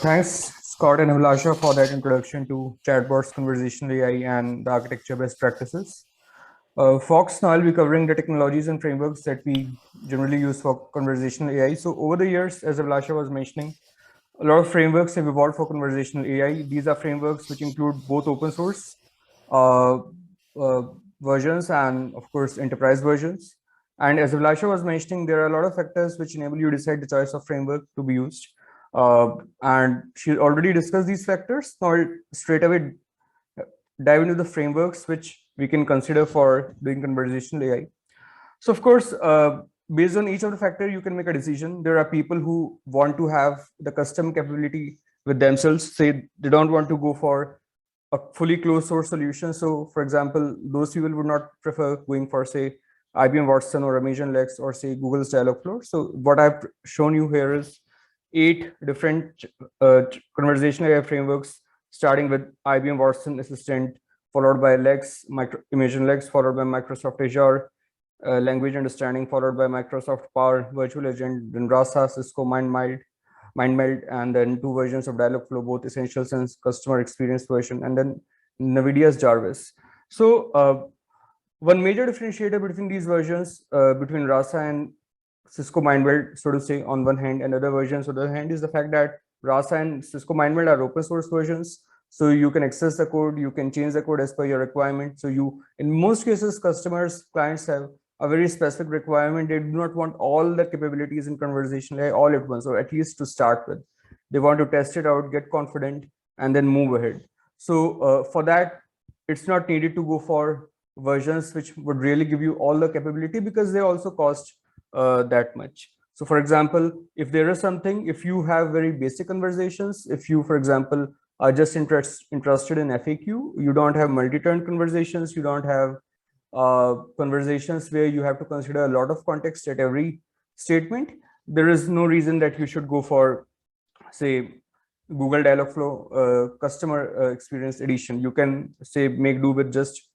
S3: Thanks, Scott and Alasha, for that introduction to chatbots, conversational AI, and the architecture best practices. Fox, now I'll be covering the technologies and frameworks that we generally use for conversational AI. So over the years, as Alasha was mentioning, a lot of frameworks have evolved for conversational AI. These are frameworks which include both open source uh, versions and, of course, enterprise versions. And as Alasha was mentioning, there are a lot of factors which enable you to decide the choice of framework to be used. And she already discussed these factors. Now I'll straight away dive into the frameworks which we can consider for doing conversational AI. So of course, based on each of the factor, you can make a decision. There are people who want to have the custom capability with themselves. Say they don't want to go for a fully closed source solution. So for example, those people would not prefer going for, say, IBM Watson or Amazon Lex or say Google's Dialogflow. So what I've shown you here is 8 different conversational AI frameworks, starting with IBM Watson Assistant, followed by Lex, Imagine Lex, followed by Microsoft Azure, language understanding, followed by Microsoft Power, Virtual Agent, then Rasa, Cisco MindMeld, and then 2 versions of Dialogflow, both Essentials and Customer Experience version, and then NVIDIA's Jarvis. So one major differentiator between these versions, between Rasa and Cisco MindMeld, so to say, on one hand, and other versions on the other hand, is the fact that Rasa and Cisco MindMeld are open source versions. So you can access the code, you can change the code as per your requirement. So you, in most cases, customers, clients have a very specific requirement. They do not want all the capabilities in conversational AI all at once, or at least to start with. They want to test it out, get confident, and then move ahead. So for that, it's not needed to go for versions which would really give you all the capability, because they also cost that much. So for example, if there is something, if you have very basic conversations, if you, for example, are just interested in FAQ, you don't have multi-turn conversations, you don't have conversations where you have to consider a lot of context at every statement, there is no reason that you should go for, say, Google Dialogflow customer experience edition. You can, say, make do with just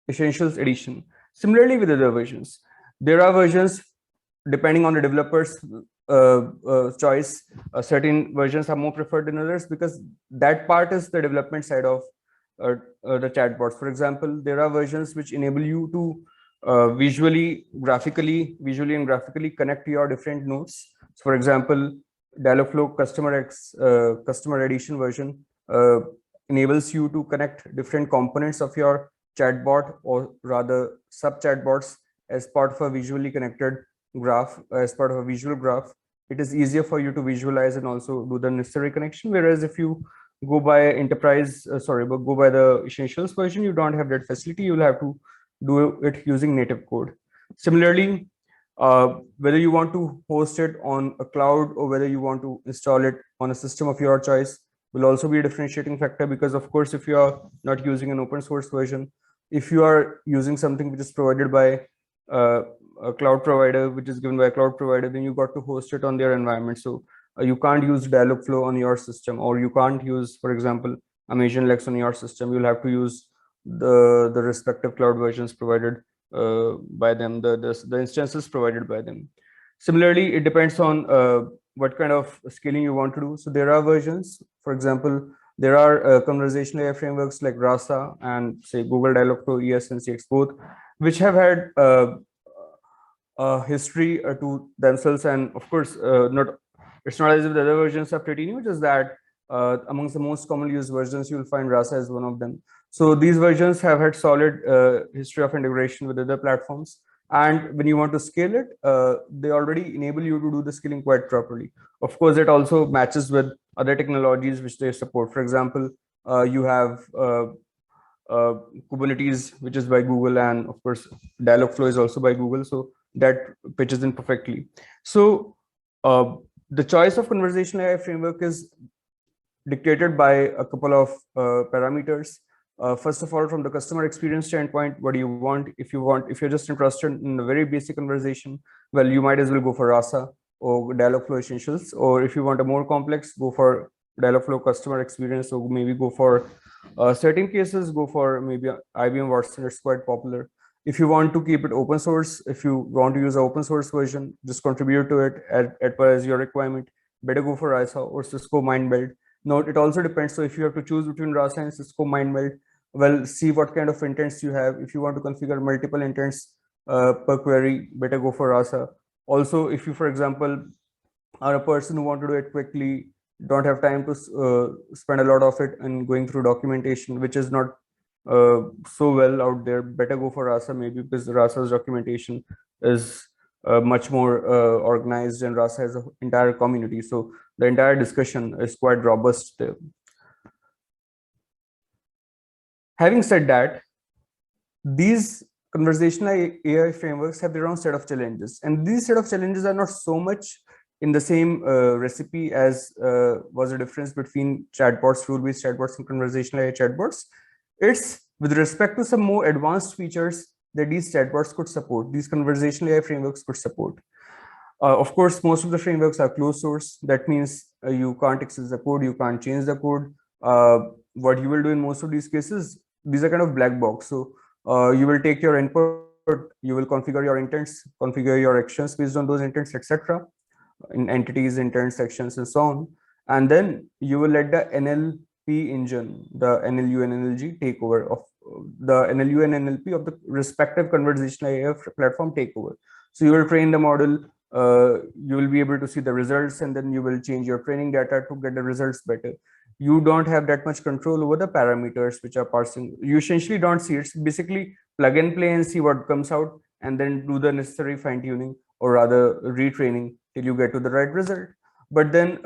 S3: Essentials edition. Similarly with other versions, there are versions depending on the developer's choice. Certain versions are more preferred than others, because that part is the development side of the chatbots. For example, there are versions which enable you to visually and graphically connect your different nodes. So for example, Dialogflow customer edition version enables you to connect different components of your chatbot, or rather sub chatbots, as part of a visually connected graph, as part of a visual graph. It is easier for you to visualize and also do the necessary connection. Whereas if you go by go by the Essentials version, you don't have that facility. You'll have to do it using native code. Similarly, whether you want to host it on a cloud or whether you want to install it on a system of your choice will also be a differentiating factor, because of course, if you are not using an open source version, if you are using something which is provided by a cloud provider, which is given by a cloud provider, then you got to host it on their environment. So you can't use Dialogflow on your system, or you can't use, for example, Amazon Lex on your system. You'll have to use the respective cloud versions provided by them, the instances provided by them. Similarly, it depends on what kind of scaling you want to do. So there are versions, for example, There are conversational AI frameworks like Rasa and say Google Dialogflow, ES and CX both, which have had history to themselves, and of course, not it's not as if the other versions are pretty new, just that amongst the most commonly used versions, you'll find Rasa as one of them. So these versions have had solid history of integration with other platforms. And when you want to scale it, they already enable you to do the scaling quite properly. Of course, it also matches with other technologies which they support. For example, you have Kubernetes, which is by Google, and of course, Dialogflow is also by Google. So that pitches in perfectly. So the choice of conversational AI framework is dictated by a couple of parameters. First of all, from the customer experience standpoint, what do you want? If you're just interested in a very basic conversation, well, you might as well go for Rasa or Dialogflow Essentials. Or if you want a more complex, go for Dialogflow customer experience, or maybe go for certain cases, go for maybe IBM Watson. It's quite popular. If you want to keep it open source, if you want to use an open source version, just contribute to it at per as your requirement. Better go for Rasa or Cisco Mindmeld. Now, it also depends. So if you have to choose between Rasa and Cisco Mindmeld, well, see what kind of intents you have. If you want to configure multiple intents per query, better go for Rasa. Also, if you, for example, are a person who want to do it quickly, don't have time to spend a lot of it and going through documentation, which is not so well out there, better go for Rasa maybe, because Rasa's documentation is much more organized, and Rasa has an entire community. So the entire discussion is quite robust there. Having said that, these conversational AI frameworks have their own set of challenges, and these set of challenges are not so much in the same recipe as was the difference between chatbots, rule-based chatbots, and conversational AI chatbots. It's with respect to some more advanced features that these chatbots could support, these conversational AI frameworks could support. Of course, most of the frameworks are closed source. That means you can't access the code, you can't change the code. What you will do in most of these cases, these are kind of black box. So you will take your input, you will configure your intents, configure your actions based on those intents, etc. In entities, intents, sections, and so on. And then you will let the NLP engine, the NLU and NLG, take over of the NLU and NLP of the respective conversational AI platform take over. So you will train the model, you will be able to see the results, and then you will change your training data to get the results better. You don't have that much control over the parameters which are parsing. You essentially don't see. It's basically plug and play and see what comes out, and then do the necessary fine tuning, or rather retraining, till you get to the right result. But then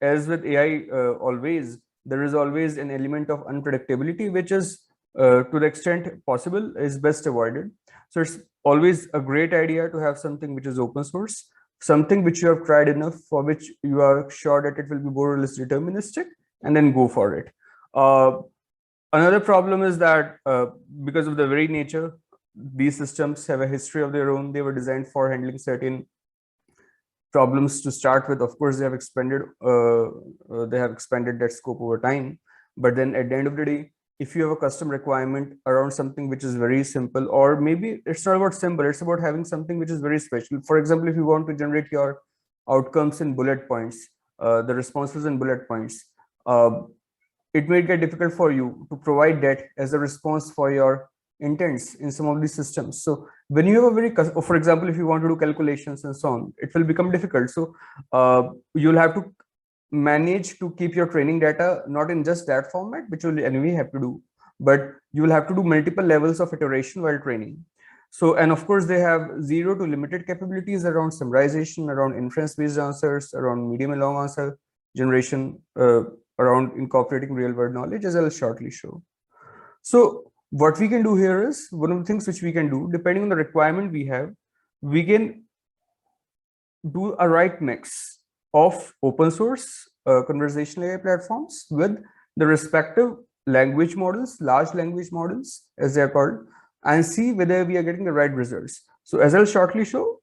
S3: as with AI, always, there is always an element of unpredictability, which is to the extent possible is best avoided. So it's always a great idea to have something which is open source, something which you have tried enough, for which you are sure that it will be more or less deterministic, and then go for it. Another problem is that because of the very nature, these systems have a history of their own. They were designed for handling certain problems to start with. Of course, they have expanded that scope over time. But then at the end of the day, if you have a custom requirement around something which is very simple, or maybe it's not about simple, it's about having something which is very special. For example, if you want to generate your outcomes in bullet points, the responses in bullet points, it may get difficult for you to provide that as a response for your intents in some of these systems. So when you have a very, for example, if you want to do calculations and so on, it will become difficult. So you'll have to manage to keep your training data not in just that format, which you'll anyway have to do, but you will have to do multiple levels of iteration while training. So, and of course, they have 0 to limited capabilities around summarization, around inference-based answers, around medium and long answer generation, around incorporating real-world knowledge, as I'll shortly show. So what we can do here is, one of the things which we can do, depending on the requirement we have, we can do a right mix of open source conversational AI platforms with the respective language models, large language models, as they are called, and see whether we are getting the right results. So as I'll shortly show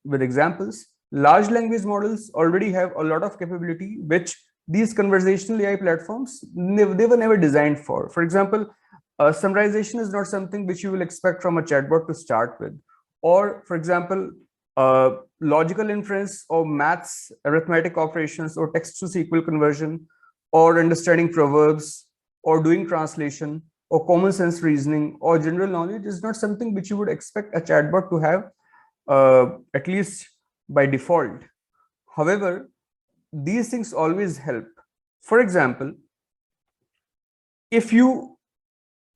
S3: with examples, large language models already have a lot of capability, which these conversational AI platforms, they were never designed for. For example, summarization is not something which you will expect from a chatbot to start with. Or, for example, logical inference or maths, arithmetic operations, or text to SQL conversion, or understanding proverbs, or doing translation, or common sense reasoning, or general knowledge is not something which you would expect a chatbot to have, at least by default. However, these things always help. For example, if you,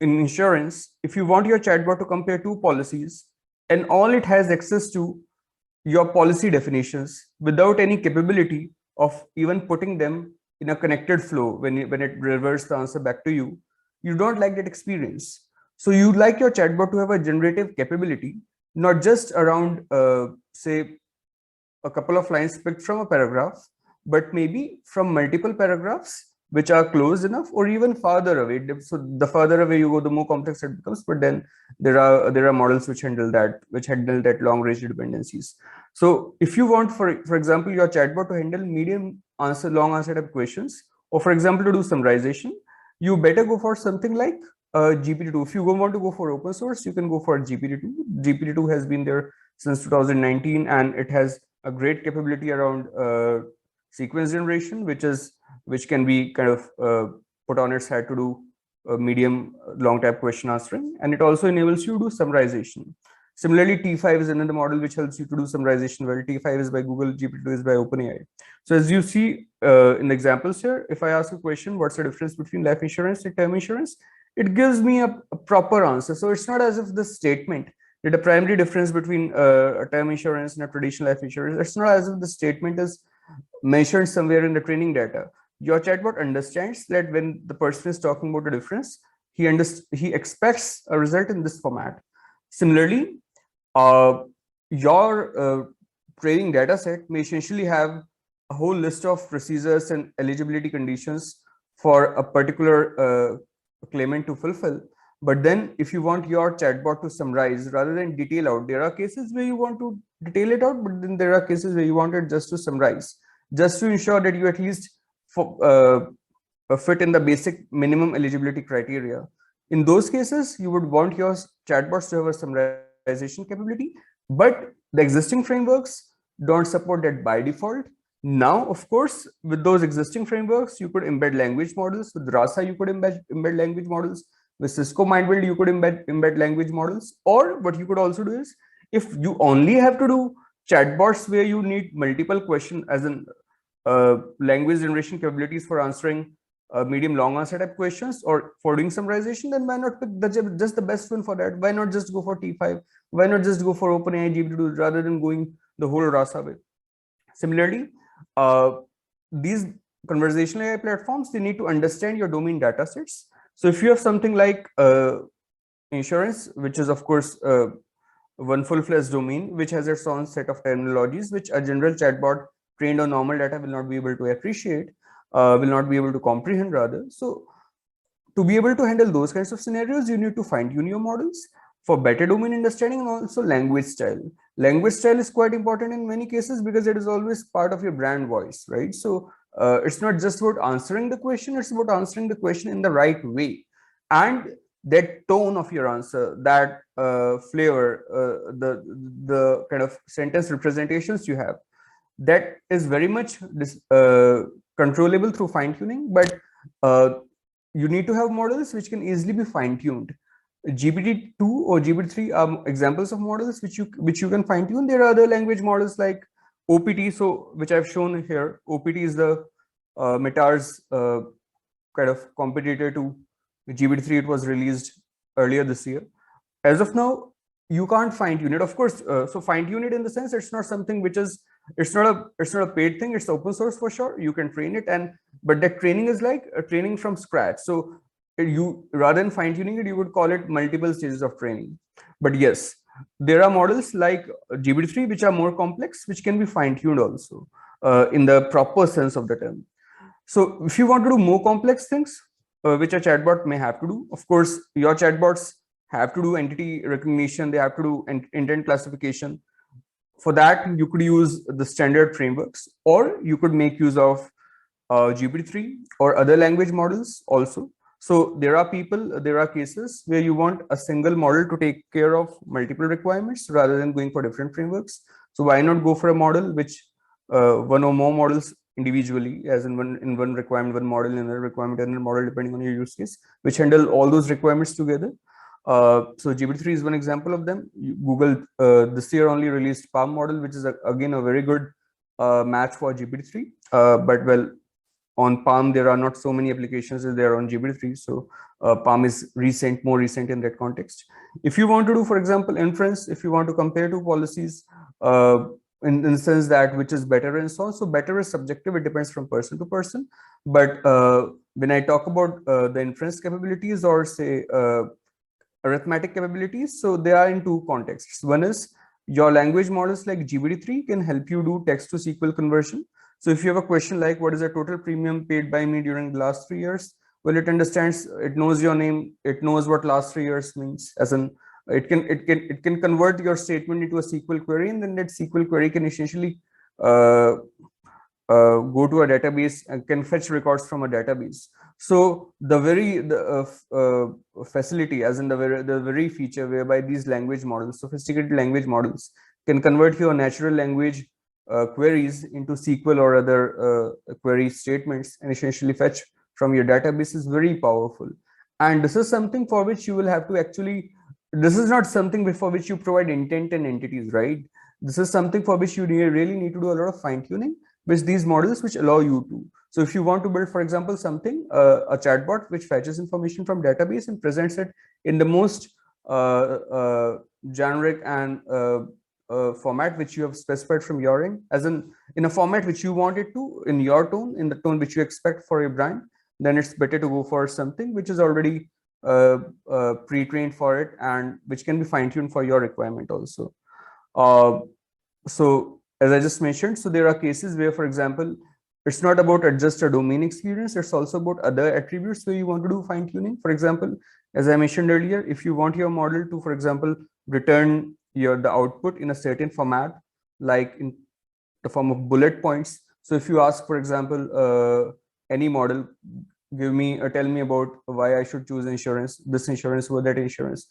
S3: in insurance, if you want your chatbot to compare two policies and all it has access to your policy definitions without any capability of even putting them in a connected flow when it reverses the answer back to you, you don't like that experience. So you'd like your chatbot to have a generative capability, not just around, say, a couple of lines picked from a paragraph, but maybe from multiple paragraphs which are close enough or even farther away. So the farther away you go, the more complex it becomes. But then there are models which handle that long range dependencies. So if you want, for example, your chatbot to handle long answer type questions, or for example to do summarization, you better go for something like GPT-2. If you want to go for open source, you can go for GPT-2. GPT-2 has been there since 2019, and it has a great capability around sequence generation, which can be kind of put on its head to do medium long type question answering, and it also enables you to do summarization. Similarly, T5 is another model which helps you to do summarization well. T5 is by Google, GPT-2 is by OpenAI. So as you see in the examples here, if I ask a question, what's the difference between life insurance and term insurance, it gives me a proper answer. So it's not as if the statement that the primary difference between a term insurance and a traditional life insurance, it's not as if the statement is mentioned somewhere in the training data. Your chatbot understands that when the person is talking about the difference, he expects a result in this format. Similarly, your training data set may essentially have a whole list of procedures and eligibility conditions for a particular claimant to fulfill. But then if you want your chatbot to summarize rather than detail out, there are cases where you want to detail it out, but then there are cases where you want it just to summarize, just to ensure that you at least fit in the basic minimum eligibility criteria. In those cases, you would want your chatbots to have a summarization capability, but the existing frameworks don't support that by default. Now, of course, with those existing frameworks, you could embed language models. With Rasa, you could embed language models. With Cisco MindBuild, you could embed language models. Or what you could also do is, if you only have to do chatbots where you need multiple questions, as in language generation capabilities for answering medium long answer type questions or for doing summarization, then why not pick just the best one for that? Why not just go for T5? Why not just go for OpenAI GPT-2 rather than going the whole Rasa way? Similarly, these conversational AI platforms, they need to understand your domain data sets. So if you have something like insurance, which is of course one full-fledged domain, which has its own set of terminologies, which a general chatbot trained on normal data will not be able to appreciate, will not be able to comprehend rather. So to be able to handle those kinds of scenarios, you need to fine-tune your models for better domain understanding and also language style. Language style is quite important in many cases because it is always part of your brand voice, right? So it's not just about answering the question, it's about answering the question in the right way. And that tone of your answer, that flavor, the kind of sentence representations you have, that is very much controllable through fine-tuning, but you need to have models which can easily be fine-tuned. GPT-2 or GPT-3 are examples of models which you can fine-tune. There are other language models like OPT, so which I've shown here. OPT is the Meta's kind of competitor to GPT-3. It was released earlier this year. As of now, you can't fine-tune it, of course. So fine-tune it in the sense it's not something which is, it's not a paid thing. It's open source for sure. You can train it, but that training is like a training from scratch. So you, rather than fine-tuning it, you would call it multiple stages of training. But yes, there are models like GPT-3 which are more complex, which can be fine-tuned also in the proper sense of the term. So if you want to do more complex things, which a chatbot may have to do, of course, your chatbots have to do entity recognition, they have to do intent classification. For that, you could use the standard frameworks, or you could make use of GPT-3 or other language models also. So there are cases where you want a single model to take care of multiple requirements rather than going for different frameworks. So why not go for a model which one or more models individually, as in one requirement, one model, another requirement, another model, depending on your use case, which handle all those requirements together. So GPT-3 is one example of them. Google this year only released Palm model, which is again a very good match for GPT-3. But well, on Palm there are not so many applications as there are on GPT-3. So Palm is more recent in that context. If you want to do, for example, inference, if you want to compare two policies, in the sense that which is better and so on. So better is subjective, it depends from person to person. But when I talk about the inference capabilities or say arithmetic capabilities, so they are in two contexts. One is your language models like GPT-3 can help you do text to SQL conversion. So if you have a question like what is the total premium paid by me during the last 3 years, well, it understands, it knows your name, it knows what last 3 years means, as in it can convert your statement into a SQL query, and then that SQL query can essentially go to a database and can fetch records from a database. So the facility, as in the very feature whereby these language models, sophisticated language models, can convert your natural language queries into SQL or other query statements and essentially fetch from your database is very powerful. And this is something for which you will have to actually, this is not something for which you provide intent and entities, right? This is something for which you really need to do a lot of fine tuning with these models, which allow you to. So if you want to build, for example, something, a chatbot which fetches information from database and presents it in the most generic and format which you have specified from your end, as in a format which you want it to, in your tone, in the tone which you expect for your brand, then it's better to go for something which is already pre-trained for it and which can be fine-tuned for your requirement also. So as I just mentioned, so there are cases where, for example, it's not about just a domain experience, it's also about other attributes where you want to do fine-tuning. For example, as I mentioned earlier, if you want your model to, for example, return the output in a certain format, like in the form of bullet points. So if you ask, for example, any model, tell me about why I should choose insurance, this insurance or that insurance.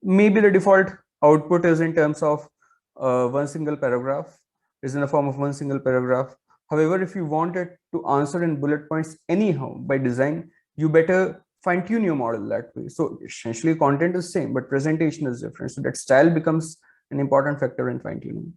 S3: Maybe the default output is in terms of one single paragraph, is in the form of one single paragraph. However, if you want it to answer in bullet points anyhow by design, you better fine-tune your model that way. So essentially content is same, but presentation is different. So that style becomes an important factor in fine-tuning.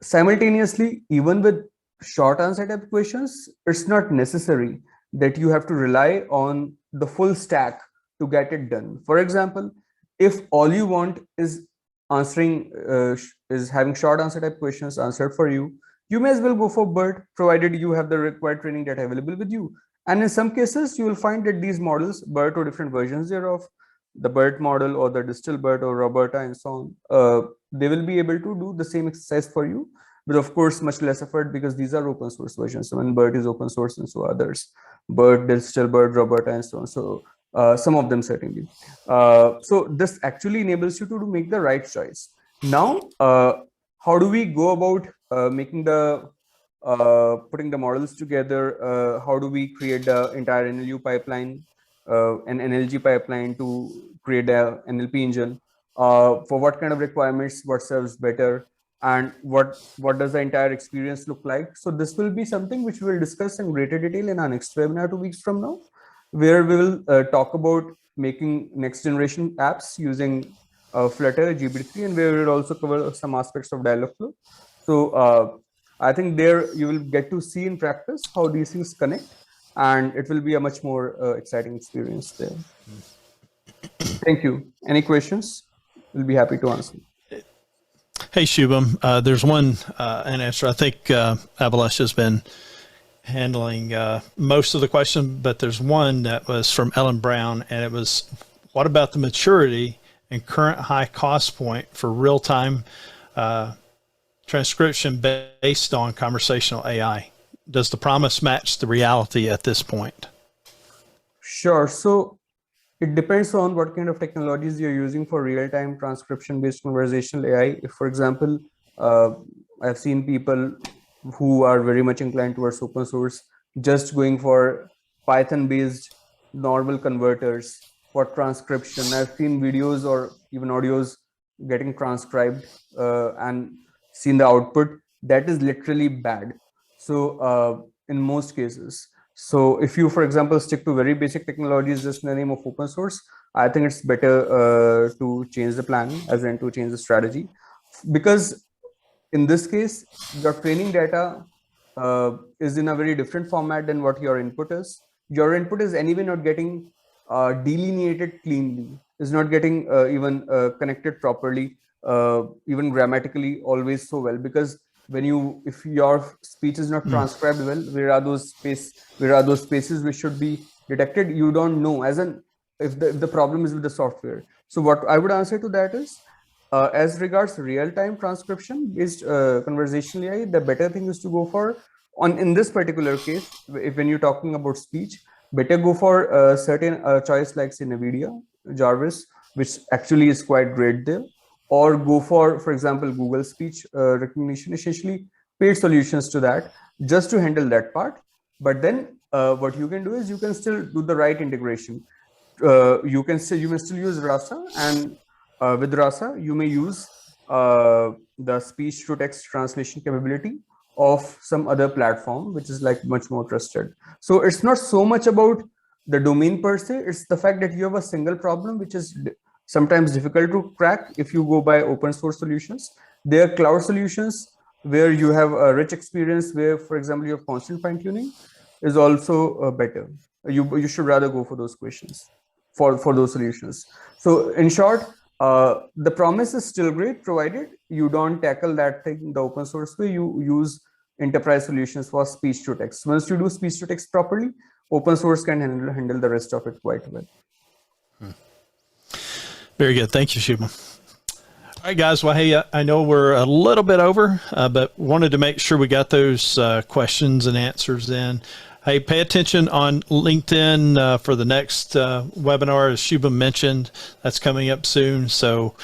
S3: Simultaneously, even with short answer type questions, it's not necessary that you have to rely on the full stack to get it done. For example, if all you want is answering is having short answer type questions answered for you, you may as well go for BERT, provided you have the required training data available with you. And in some cases, you will find that these models, BERT or different versions thereof, the BERT model or the digital BERT or Roberta and so on, they will be able to do the same exercise for you, but of course, much less effort because these are open source versions. So when BERT is open source and so others, BERT, digital BERT, Roberta and so on. So some of them certainly. So this actually enables you to make the right choice. Now, how do we go about making the putting the models together? How do we create the entire NLU pipeline, an NLG pipeline to create a NLP engine? For what kind of requirements, what serves better, and what does the entire experience look like? So this will be something which we will discuss in greater detail in our next webinar 2 weeks from now, where we will talk about making next generation apps using Flutter, GPT-3, and where we will also cover some aspects of Dialogflow. So I think there you will get to see in practice how these things connect, and it will be a much more exciting experience there. Thank you. Any questions? We'll be happy to answer.
S1: Hey, Shubham, there's one an answer. I think Abhilash has been handling most of the question, but there's one that was from Ellen Brown, and it was, what about the maturity and current high cost point for real-time transcription based on conversational AI? Does the promise match the reality at this point?
S3: Sure. So it depends on what kind of technologies you're using for real-time transcription-based conversational AI. If, for example, I've seen people who are very much inclined towards open source, just going for Python-based normal converters for transcription. I've seen videos or even audios getting transcribed and seen the output. That is literally bad. So in most cases, so if you, for example, stick to very basic technologies just in the name of open source, I think it's better to change the plan, as in to change the strategy, because in this case, your training data is in a very different format than what your input is. Your input is anyway not getting delineated cleanly, is not getting even connected properly, even grammatically always so well, because if your speech is not transcribed well, where are those spaces which should be detected? You don't know, as in if the problem is with the software. So what I would answer to that is, as regards real-time transcription based conversational AI, the better thing is to go for, in this particular case, when you're talking about speech, better go for a certain choice like say NVIDIA, Jarvis, which actually is quite great there, or go for example, Google speech recognition, essentially paid solutions to that, just to handle that part. But then what you can do is you can still do the right integration. You may still use Rasa, and with Rasa, you may use the speech to text translation capability of some other platform, which is like much more trusted. So it's not so much about the domain per se, it's the fact that you have a single problem, which is sometimes difficult to crack if you go by open source solutions. There are cloud solutions where you have a rich experience, where, for example, you have constant fine tuning is also better. You should rather go for those questions, for those solutions. So in short, the promise is still great, provided you don't tackle that thing the open source way. You use enterprise solutions for speech to text. Once you do speech to text properly, open source can handle the rest of it quite well.
S1: Very good. Thank you, Shubham. All right, guys. Well, hey, I know we're a little bit over, but wanted to make sure we got those questions and answers in. Hey, pay attention on LinkedIn for the next webinar, as Shubham mentioned. That's coming up soon. So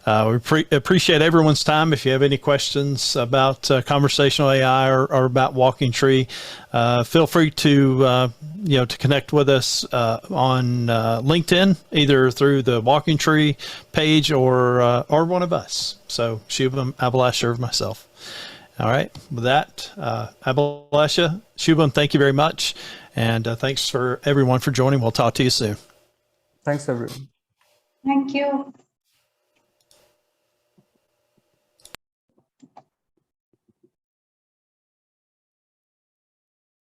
S1: we appreciate everyone's time. If you have any questions about conversational AI or about WalkingTree, feel free to to connect with us on LinkedIn, either through the WalkingTree page or one of us. So Shubham, Abhilash, or myself. All right. With that, Abhilasha, Shubham, thank you very much. And thanks for everyone for joining. We'll talk to you soon.
S3: Thanks, everyone.
S2: Thank you.